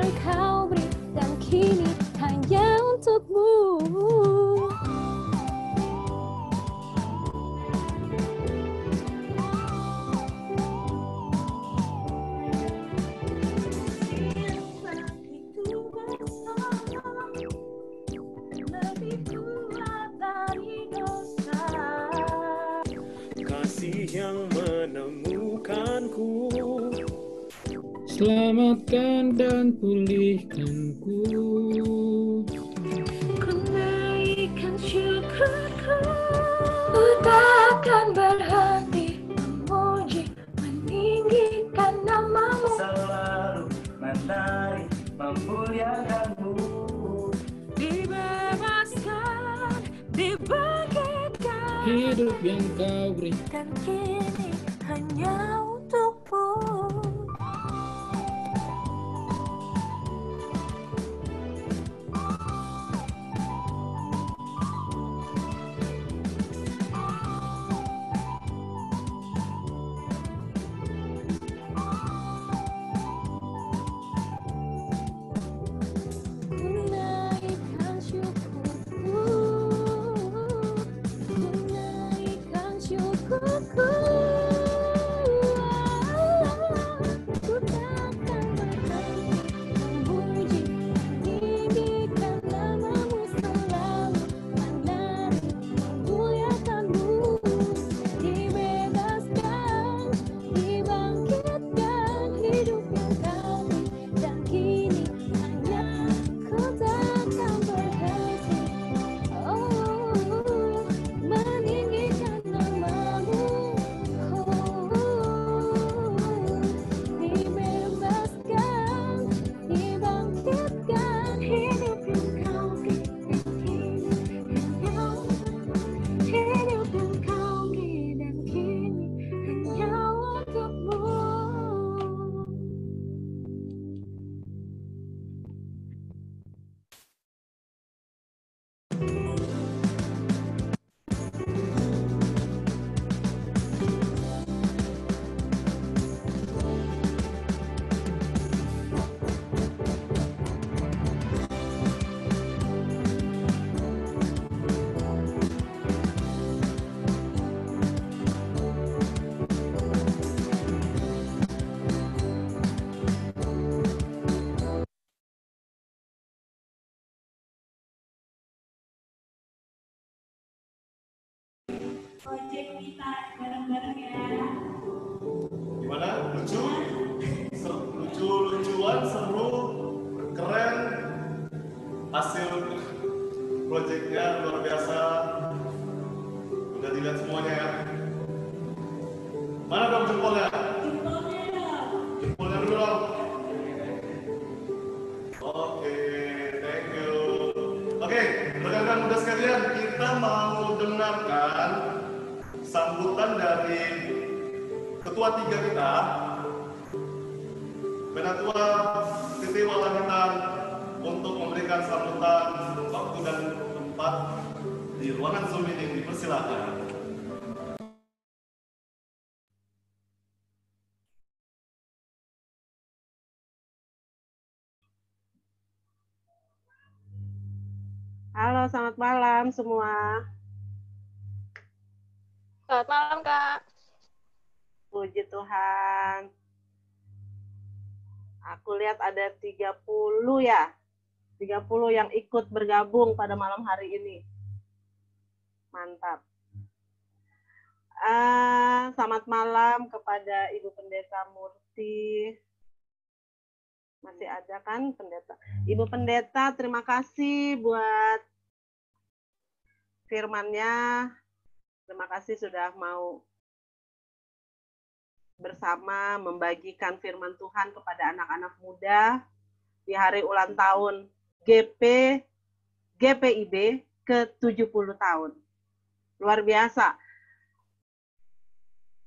yang kau beri dan kini hanya untukmu. Lebih kuat dari dosa. Kasih yang menemukanku, selamatkan dan pulihkanku. Ku naikkan syukurku, ku takkan berhenti memuji, meninggikan namamu. Selalu menari memuliakanmu. Dibebaskan, dibangkitkan, Hidup yang kau beri dan kini hanya untukmu. Menaikkan syukurku, menaikkan syukurku. Ku takkan berhenti memuji, meninggikan namamu, selalu menari memuliakanmu. Dibebaskan, dibangkitkan, hidup yang kau beri dan kini hanya ku takkan berhenti, oh, meninggikan namamu, dibebaskan, dibangkitkan, hidup yang kau beri dan kini hanya, hidup yang kau beri dan kini hanya untukmu. Ojek kita bareng-bareng ya. Gimana? Lucu? Lucu-lucuan, seru, keren. Hasil proyeknya luar biasa. Udah dilihat semuanya ya. Mana dong jempolnya? Jempolnya dulu dong. Oke, thank you. Oke, rekan-rekan muda sekalian, kita mau dengarkan sambutan dari ketua 3 kita, Penatua Titi Walahitan, untuk memberikan sambutan waktu dan tempat di ruangan Zoom ini. Dipersilakan. Halo, selamat malam semua. Selamat malam, Kak. Puji Tuhan. Aku lihat ada 30 ya. 30 yang ikut bergabung pada malam hari ini. Mantap. Selamat malam kepada Ibu Pendeta Murti. Masih ada kan pendeta? Ibu Pendeta, terima kasih buat firman-Nya. Terima kasih sudah mau bersama membagikan firman Tuhan kepada anak-anak muda di hari ulang tahun GPIB ke-70 tahun. Luar biasa.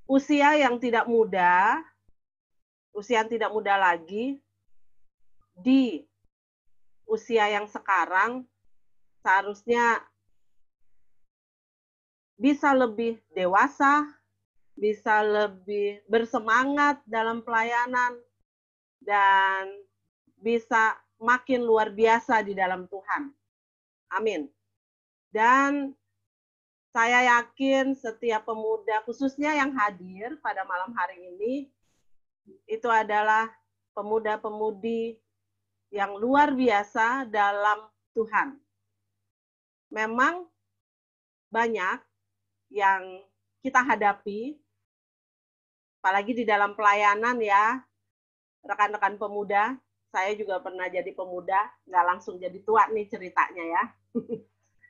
Usia yang tidak muda, usia yang tidak muda lagi, di usia yang sekarang seharusnya bisa lebih dewasa, bisa lebih bersemangat dalam pelayanan, dan bisa makin luar biasa di dalam Tuhan. Amin. Dan saya yakin setiap pemuda, khususnya yang hadir pada malam hari ini, itu adalah pemuda-pemudi yang luar biasa dalam Tuhan. Memang banyak yang kita hadapi, apalagi di dalam pelayanan ya, rekan-rekan pemuda. Saya juga pernah jadi pemuda, nggak langsung jadi tua nih ceritanya ya.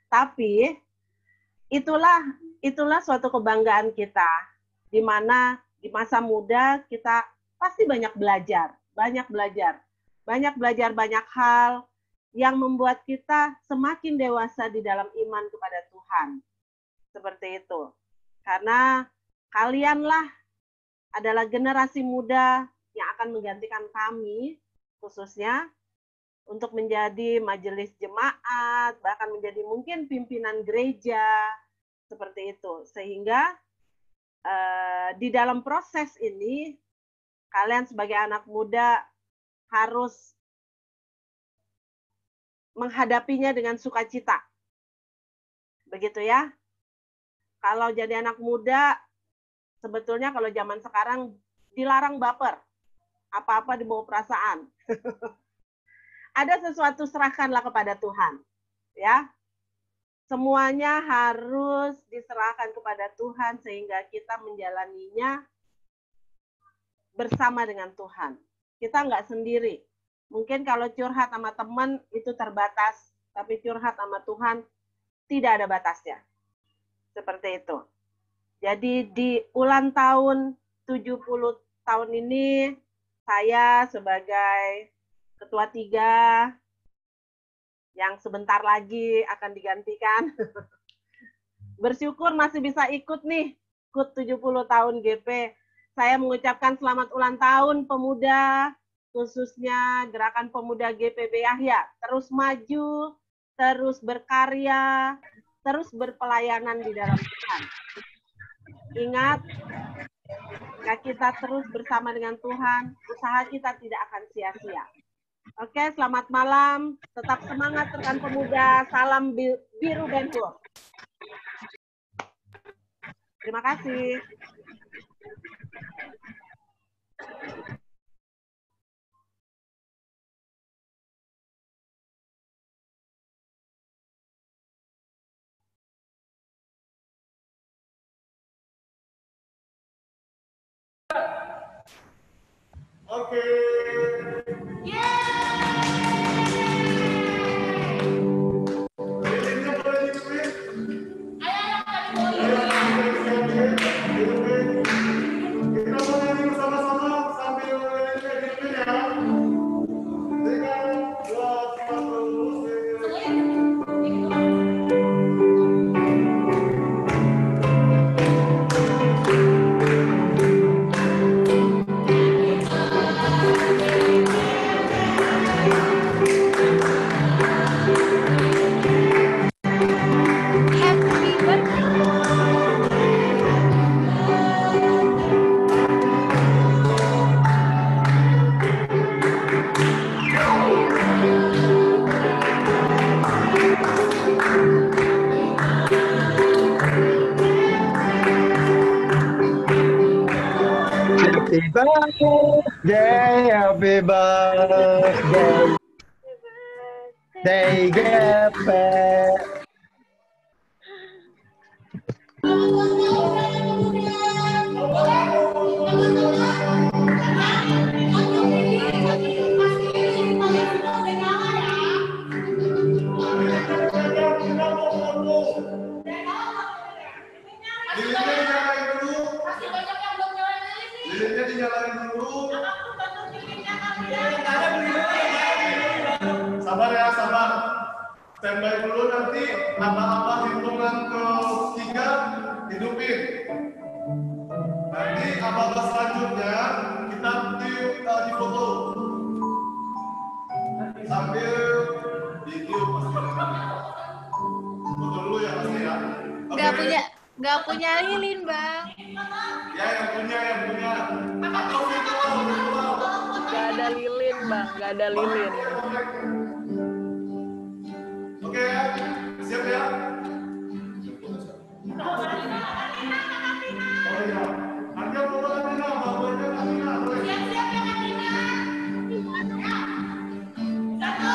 Tapi itulah suatu kebanggaan kita, di mana di masa muda kita pasti banyak belajar banyak hal yang membuat kita semakin dewasa di dalam iman kepada Tuhan. Seperti itu. Karena kalianlah adalah generasi muda yang akan menggantikan kami, khususnya untuk menjadi majelis jemaat, bahkan menjadi mungkin pimpinan gereja, seperti itu. Sehingga di dalam proses ini, kalian sebagai anak muda harus menghadapinya dengan sukacita. Begitu ya. Kalau jadi anak muda, sebetulnya kalau zaman sekarang dilarang baper. Apa-apa dibawa perasaan. Ada sesuatu, serahkanlah kepada Tuhan. Ya. Semuanya harus diserahkan kepada Tuhan sehingga kita menjalaninya bersama dengan Tuhan. Kita nggak sendiri. Mungkin kalau curhat sama teman itu terbatas, tapi curhat sama Tuhan tidak ada batasnya. Seperti itu. Jadi di ulang tahun 70 tahun ini, saya sebagai Ketua 3 yang sebentar lagi akan digantikan. Bersyukur masih bisa ikut nih, ikut 70 tahun GP. Saya mengucapkan selamat ulang tahun pemuda, khususnya Gerakan Pemuda GPB Yahya. Terus maju, terus berkarya, terus berpelayanan di dalam Tuhan. Ingat, jika kita terus bersama dengan Tuhan, usaha kita tidak akan sia-sia. Oke, selamat malam. Tetap semangat rekan pemuda. Salam biru Benhur. Terima kasih. Oke. Happy birthday, happy birthday, day Gepe. Lilinnya dinyalain dulu. Sabar ya, sabar. Standby dulu, nanti abah-abah hitungan ke 3 hidupin. Nanti abah-abah selanjutnya kita di foto. Sambil video pasti. Foto dulu ya pasti ya. Nggak punya lilin, Bang. Ya, yang punya. Atau virtual. Nggak ada lilin. Bang, nggak ada lilin. Oke ya, siap ya? Oh iya, Anda mau Katina, bapaknya Katina. Siap-siap ya Katina. Satu,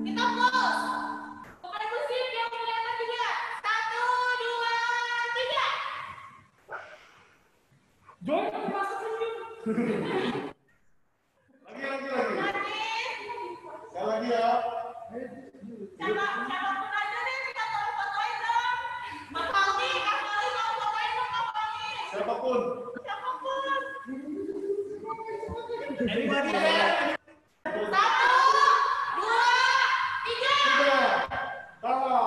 kita pause. Bukan musik yang kelihatan juga. 1, 2, 3. Joy, masuk senyum. Lagi. Sekali lagi ya. Siapapun aja deh, kita tolong fotoin dong. Mas Palmi mau fotoin dong, Mas Palmi. Siapapun. Everybody there. 1, 2, 3. Tangan.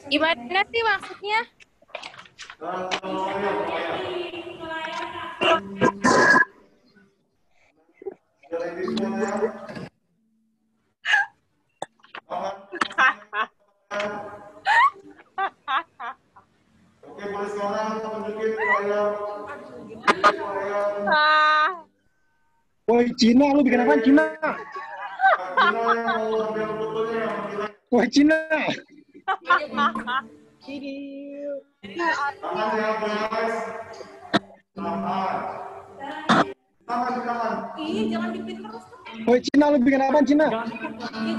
Gimana sih maksudnya? Oke, mulai sekarang tunjukin layar. Woi Cina, lu bikin apaan Cina? Woi Cina. Tangan ya guys. Tangan. Ih, jangan dipin terus. Woi Cina, lu bikin apaan Cina? Ya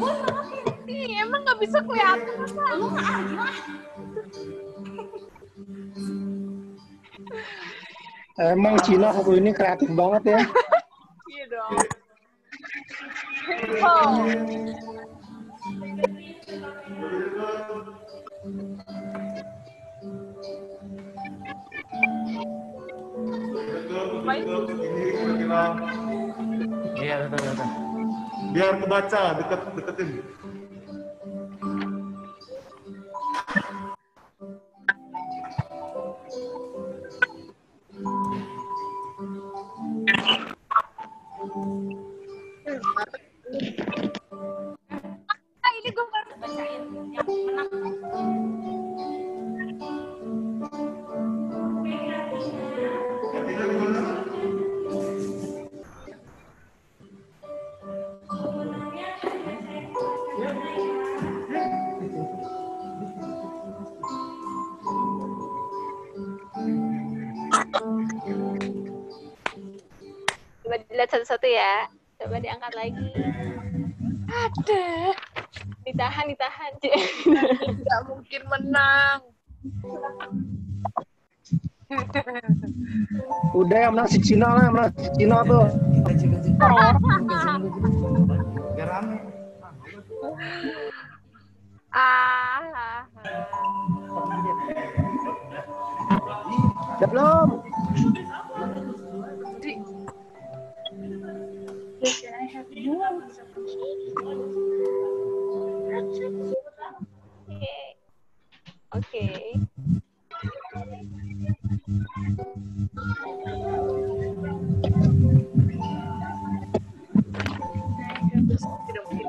gue maafin. Ih, emang nggak bisa kelihatan apa? Lu nggak gimana? Emang Cina satu ini kreatif banget ya. Iya dong. Oh. Iya, betul. Biar kebaca, deketin. Ini gue baru bacain yang menang. Coba dilihat satu-satu ya. Coba diangkat lagi. Ada. Ditahan. Tidak mungkin menang. Udah yang menang si Cina lah, yang menang si Cina tuh. Biar rame. Udah belum? Oke. Tidak mungkin.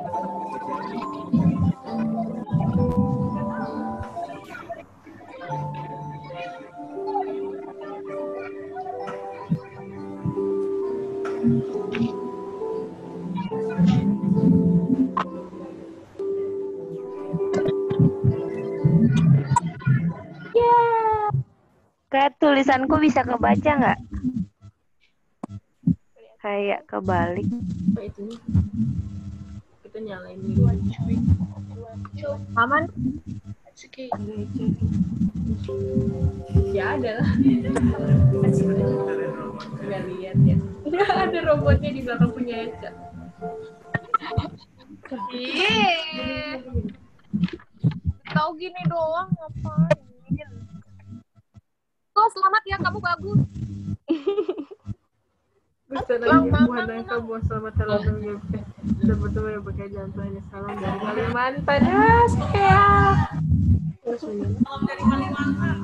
Kayak tulisanku bisa kebaca nggak? Kayak kebalik. Itunya. Kita nyalain dulu. Aman? Oke. Ya ada lah. Nggak lihat ya. Ya ada robotnya di belakang punya Eca. Tahu gini doang ngapain? Oh, selamat ya, kamu bagus. Bukan kamu selamat terlalu sudah bertemu yang pakai jantannya. Salam dari Kalimantan. Salam dari Kalimantan.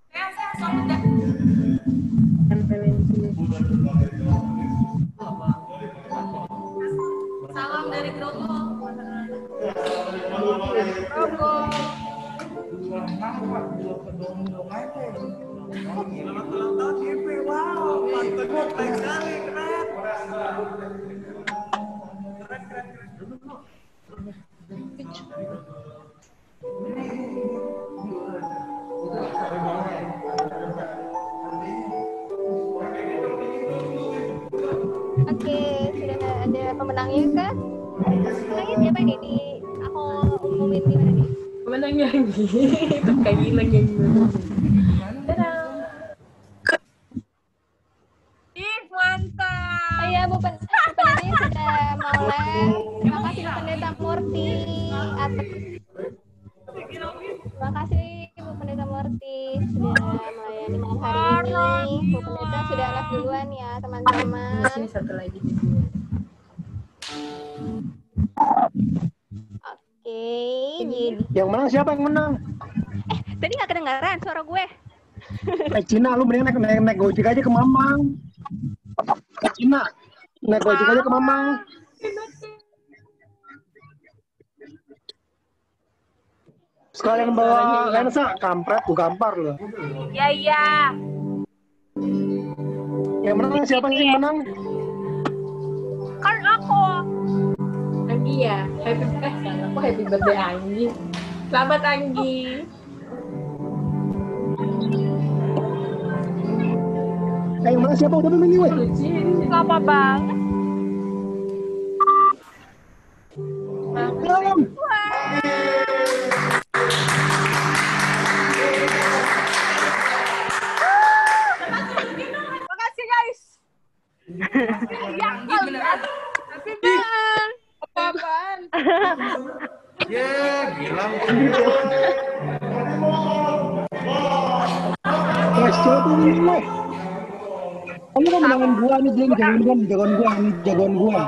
Saya selamat ya. Tempelin di sini. Salam dari Grogol. Selamat ulang tahun IP. Wow, pantun baik sekali, keren. Oke, sudah ada pemenangnya kan? Pemenangnya siapa nih? Aku umumin di mana nih? Pemenangnya itu kayak hilang yang Ih, mantap. Oh iya, Bu Pendeta sudah mau live. Terima kasih Bu Pendeta Murti. Terima kasih Bu Pendeta Murti sudah melayani malam hari ini. Bu Pendeta sudah live duluan ya, teman-teman. Di sini satu lagi di sini. Oke, jadi Yang menang siapa yang menang? tadi nggak kedengaran suara gue. Cina, lu mending naik Gojek aja ke Mamang. Cina, naik Gojek aja ke Mamang. Sekalian bawa lensa, kampret, gue gampar loh. Ya. Yang menang siapa sih yang menang? Kan aku. Anggi ya, happy birthday Anggi. Selamat Anggi. Yang menang siapa? Udah memilih weh. Lama banget. Belum. Makasih guys. Ya, tapi benar. Apaan? Gila. Guys, coba tuh ini weh. Kamu kan menangin gua nih, dia jagoan gua.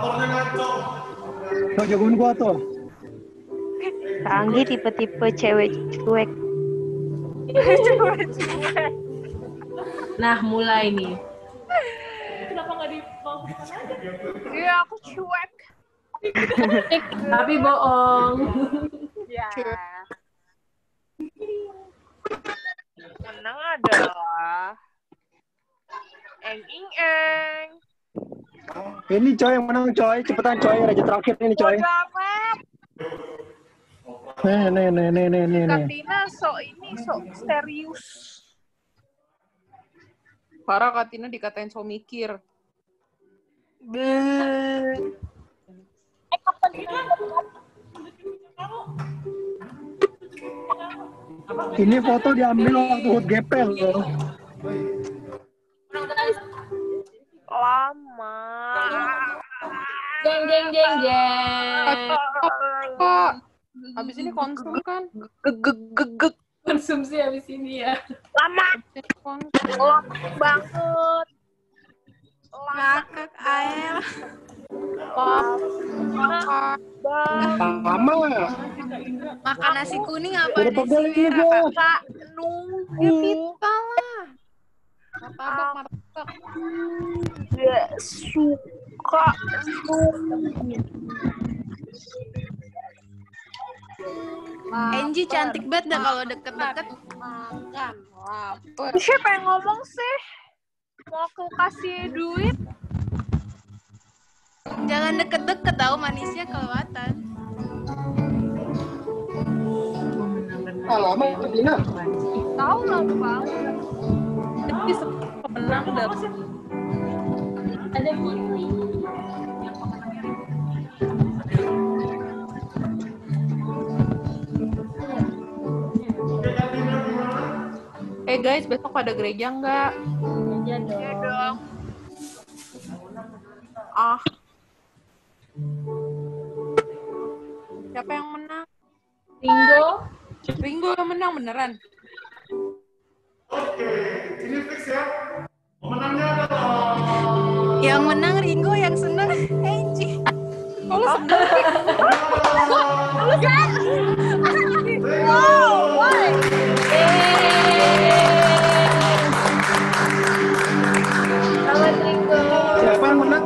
Tuh jagoan gua tuh. Anggi tipe-tipe cewek cuek. Nah, mulai nih. Kenapa nggak dibawa aja? Iya, aku cuek. Tapi bohong. Ya. Menang adalah Eng. Ini coy yang menang coy, cepetan coy, raja terakhir ini coy. Nih. Katina so serius. Parah Katina dikatain so mikir. Kapan gitu? Ini foto diambil waktu hut gepel loh. Lama. Jeng. Abis ini konsum kan? Konsumsi abis ini ya. Lama banget. Ngakak air. Lama. Makan nasi kuning apa Udah pegel ini juga. Kak, nunggu. Pita lah. Martabak. Gak suka. Kak. Angie cantik banget dah kalau deket-deket. Makan, lapar. Siapa yang ngomong sih? Mau aku kasih duit? Jangan deket-deket tau, manisnya kelewatan. Lama Tina. Tahu lah bang. Tapi pemenang dapet. Ada Mimi. Guys, besok pada gereja nggak? Iya dong. Ah. Siapa yang menang? Ringo yang menang beneran. Oke, ini fix ya. Pemenangnya adalah Yang menang Ringo, yang senang Angie. Kalau senang. Lu kan? Wow, boy. Selamat Ringo. Siapa yang menang?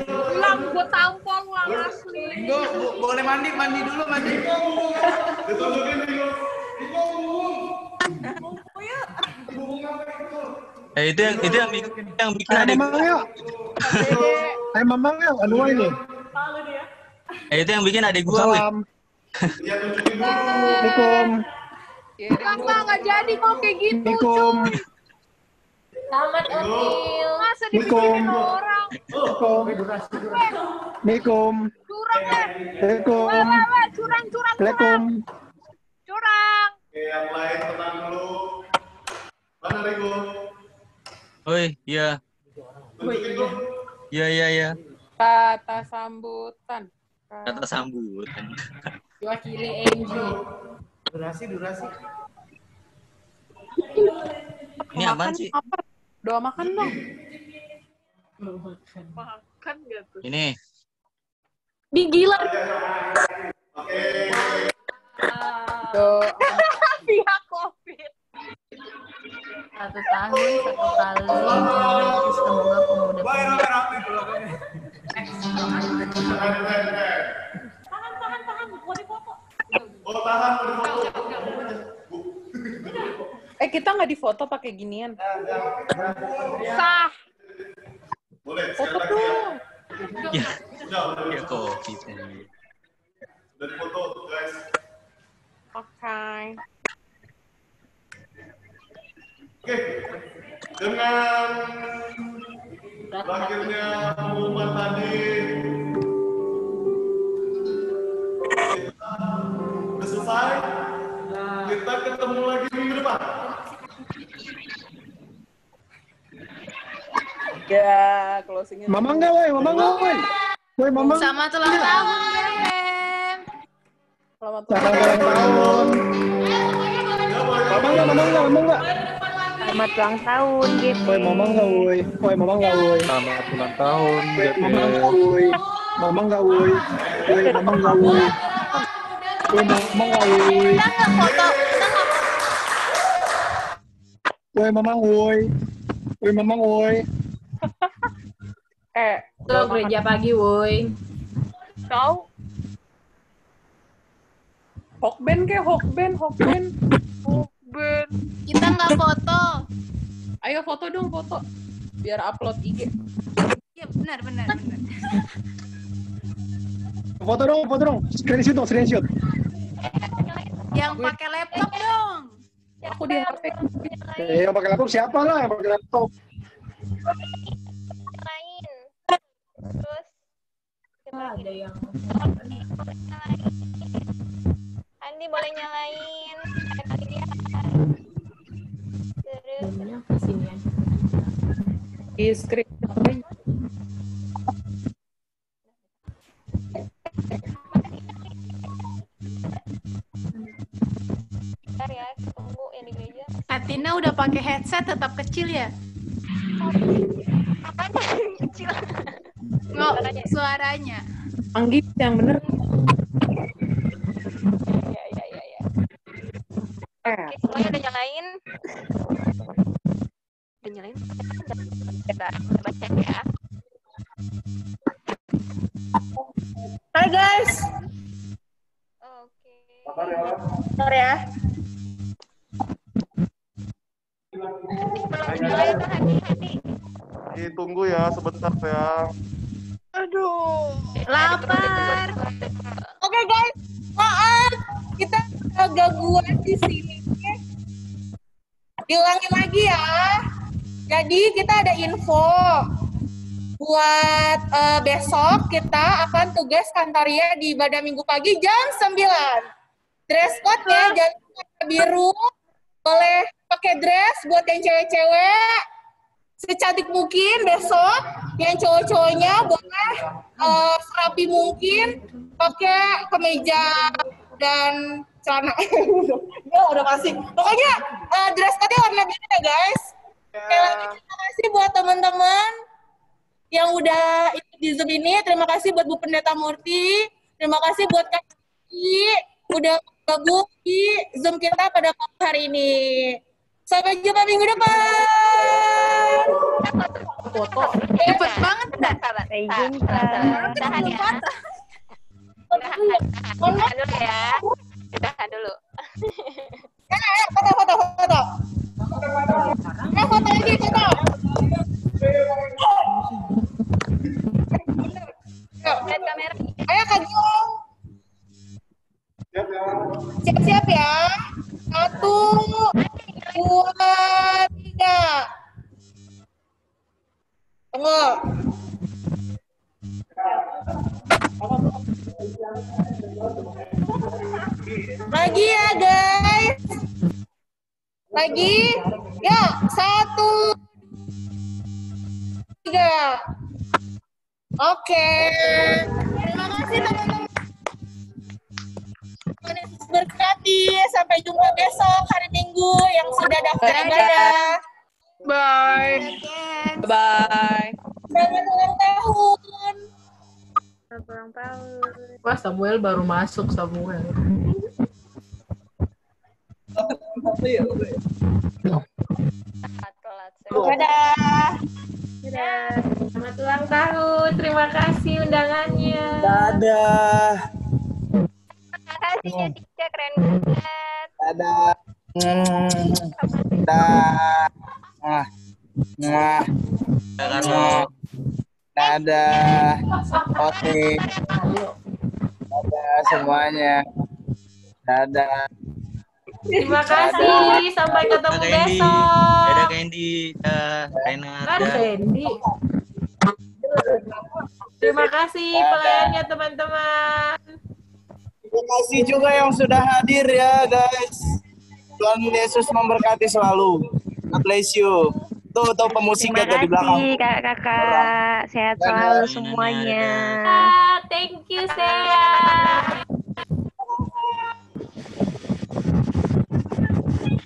Ulang, gue tampol ulang asli. Ringo, boleh mandi dulu, mandi. ditunjukin Ringo. Itu yang bikin ada Mamangnya. Mamangnya anu ini. itu yang bikin adik gua. Salam. Assalamualaikum. Kakak nggak jadi kalau kayak gitu. Assalamualaikum. Selamat Omil. Masa dibikin orang. Assalamualaikum. Curang deh. Assalamualaikum. Curang. Assalamualaikum. Curang. Oke, yang lain tenang dulu. Mana Ringo? Oi, iya. Tunjukin dulu. Iya. Kata sambutan. Kata sambutan. Diwakili Angie. Durasi. Ini apaan sih? Doa makan dong. Makan gak tuh? Ini. Gila. Doa. Pihak COVID. 1 tahun 1 kali. Semoga pemuda. Tahan. Mau dipoto. Oh, tahan, mau difoto. Kita nggak difoto pakai ginian. Sah. Boleh, Foto sekali lagi ya. dong. Udah. Ya COVID. Udah difoto, guys. Oke. Oke, dengan berakhirnya pengumuman tadi, kita udah selesai. Kita ketemu lagi minggu depan. Ya, closingnya. Mamang nggak, woi? Woi, mamang. Selamat ulang tahun, Bem. Selamat ulang tahun. Mamang nggak? Selamat ulang tahun, gitu. Woi, mamang nggak, woi? Selamat ulang tahun, Mamang nggak, woi? Mamang nggak, woi? Woi, mamang nggak, woi? Woi, mamang nggak, woi? Kita nggak foto. Woi, mamang, woi? Woi, mamang, woi? Lo gereja pagi, woi. Tahu? Hokben. Kita nggak foto. Ayo foto dong, biar upload IG. Iya, benar. Foto dong. Screenshot. Yang pakai laptop dong. Aku di HP. Yang pakai laptop siapa lah yang pakai laptop? Terus ada yang Andi boleh nyalain. Terus kesini aja. Di script. bentar ya, tunggu yang di gereja. Atina udah pakai headset tetap kecil ya? Apanya yang kecil? Nggak, suaranya. Anggi yang bener. Ya. Oke, semuanya udah nyalain. Udah nyalain? kita baca ya. Hai guys. Bentar ya. Tunggu ya sebentar ya. Aduh, lapar. Oke guys, maaf kita gangguan di sini. Diulangin lagi ya. Jadi kita ada info buat besok kita akan tugas kantoria di pada minggu pagi jam 9. Dress code ya, jangan warna biru. Boleh pakai dress buat yang cewek-cewek secantik mungkin besok. Yang cowok-cowoknya boleh serapi mungkin, pakai kemeja dan celana. Ya udah pasti. Pokoknya dress code-nya warna biru ya guys. Sekali lagi terima kasih buat teman-teman yang udah ikut di Zoom ini. Terima kasih buat Bu Pendeta Murti. Terima kasih buat Kak Kiki udah gabung di Zoom kita pada malam hari ini. Sampai jumpa minggu depan. Foto. Cepet banget dah. Sampai jumpa. Tahan ya. Tahan dulu ya. Tahan dulu. Foto. Foto ini foto. Lihat kamera. Ayo Kak Gilang. Siap-siap ya. 1, 2, 3. Tunggu. Lagi ya guys. Lagi. Ya, 1, 3. Oke. Terima kasih teman-teman. Yesus berkati. Sampai jumpa besok hari Minggu yang sudah daftar ibadah. Bye. Bye. Selamat ulang tahun. Selamat ulang tahun. Wah, Samuel baru masuk, Samuel. Dadah. Selamat ulang tahun. Terima kasih undangannya. Dadah. Terima kasih Jessica, keren banget. Dadah. Dadah. Dadah. Oke. Dadah semuanya. Dadah. Terima kasih. Sampai ketemu besok. Dadah Candy. Rena. Candy. Terima kasih pelayannya teman-teman. Terima kasih juga yang sudah hadir ya guys. Tuhan Yesus memberkati selalu. God bless you. Tuh pemusiknya tuh di belakang. Terima kasih kakak-kakak. Sehat selalu semuanya. Thank you, Saya.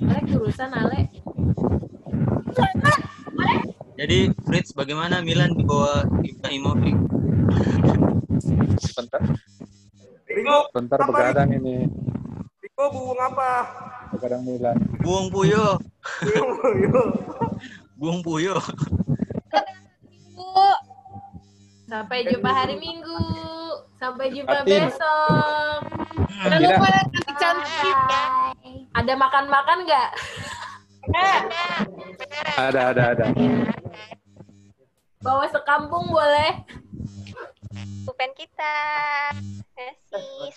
Alek urusan Alek. Jadi Fritz, bagaimana Milan di bawah Ibrahimovic? Bentar begadang ini. Riko buung apa? Begadang Milan. Buung Puyo. Buung Puyo. Sampai jumpa hari Minggu. Sampai jumpa Atin. besok. Jangan Tidak. lupa cantik-cantik. Ada makan-makan nggak? Ada. Bawa sekampung boleh. Pulpen kita. Kasih.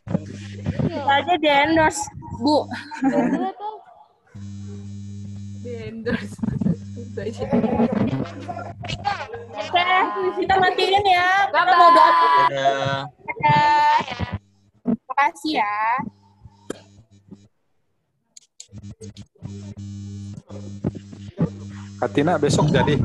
Kita aja di endorse, Bu. Di endorse. Oke, kita matiin ya. Kita Bye-bye. mau doa. Dadah. Terima kasih ya. Katina besok jadi.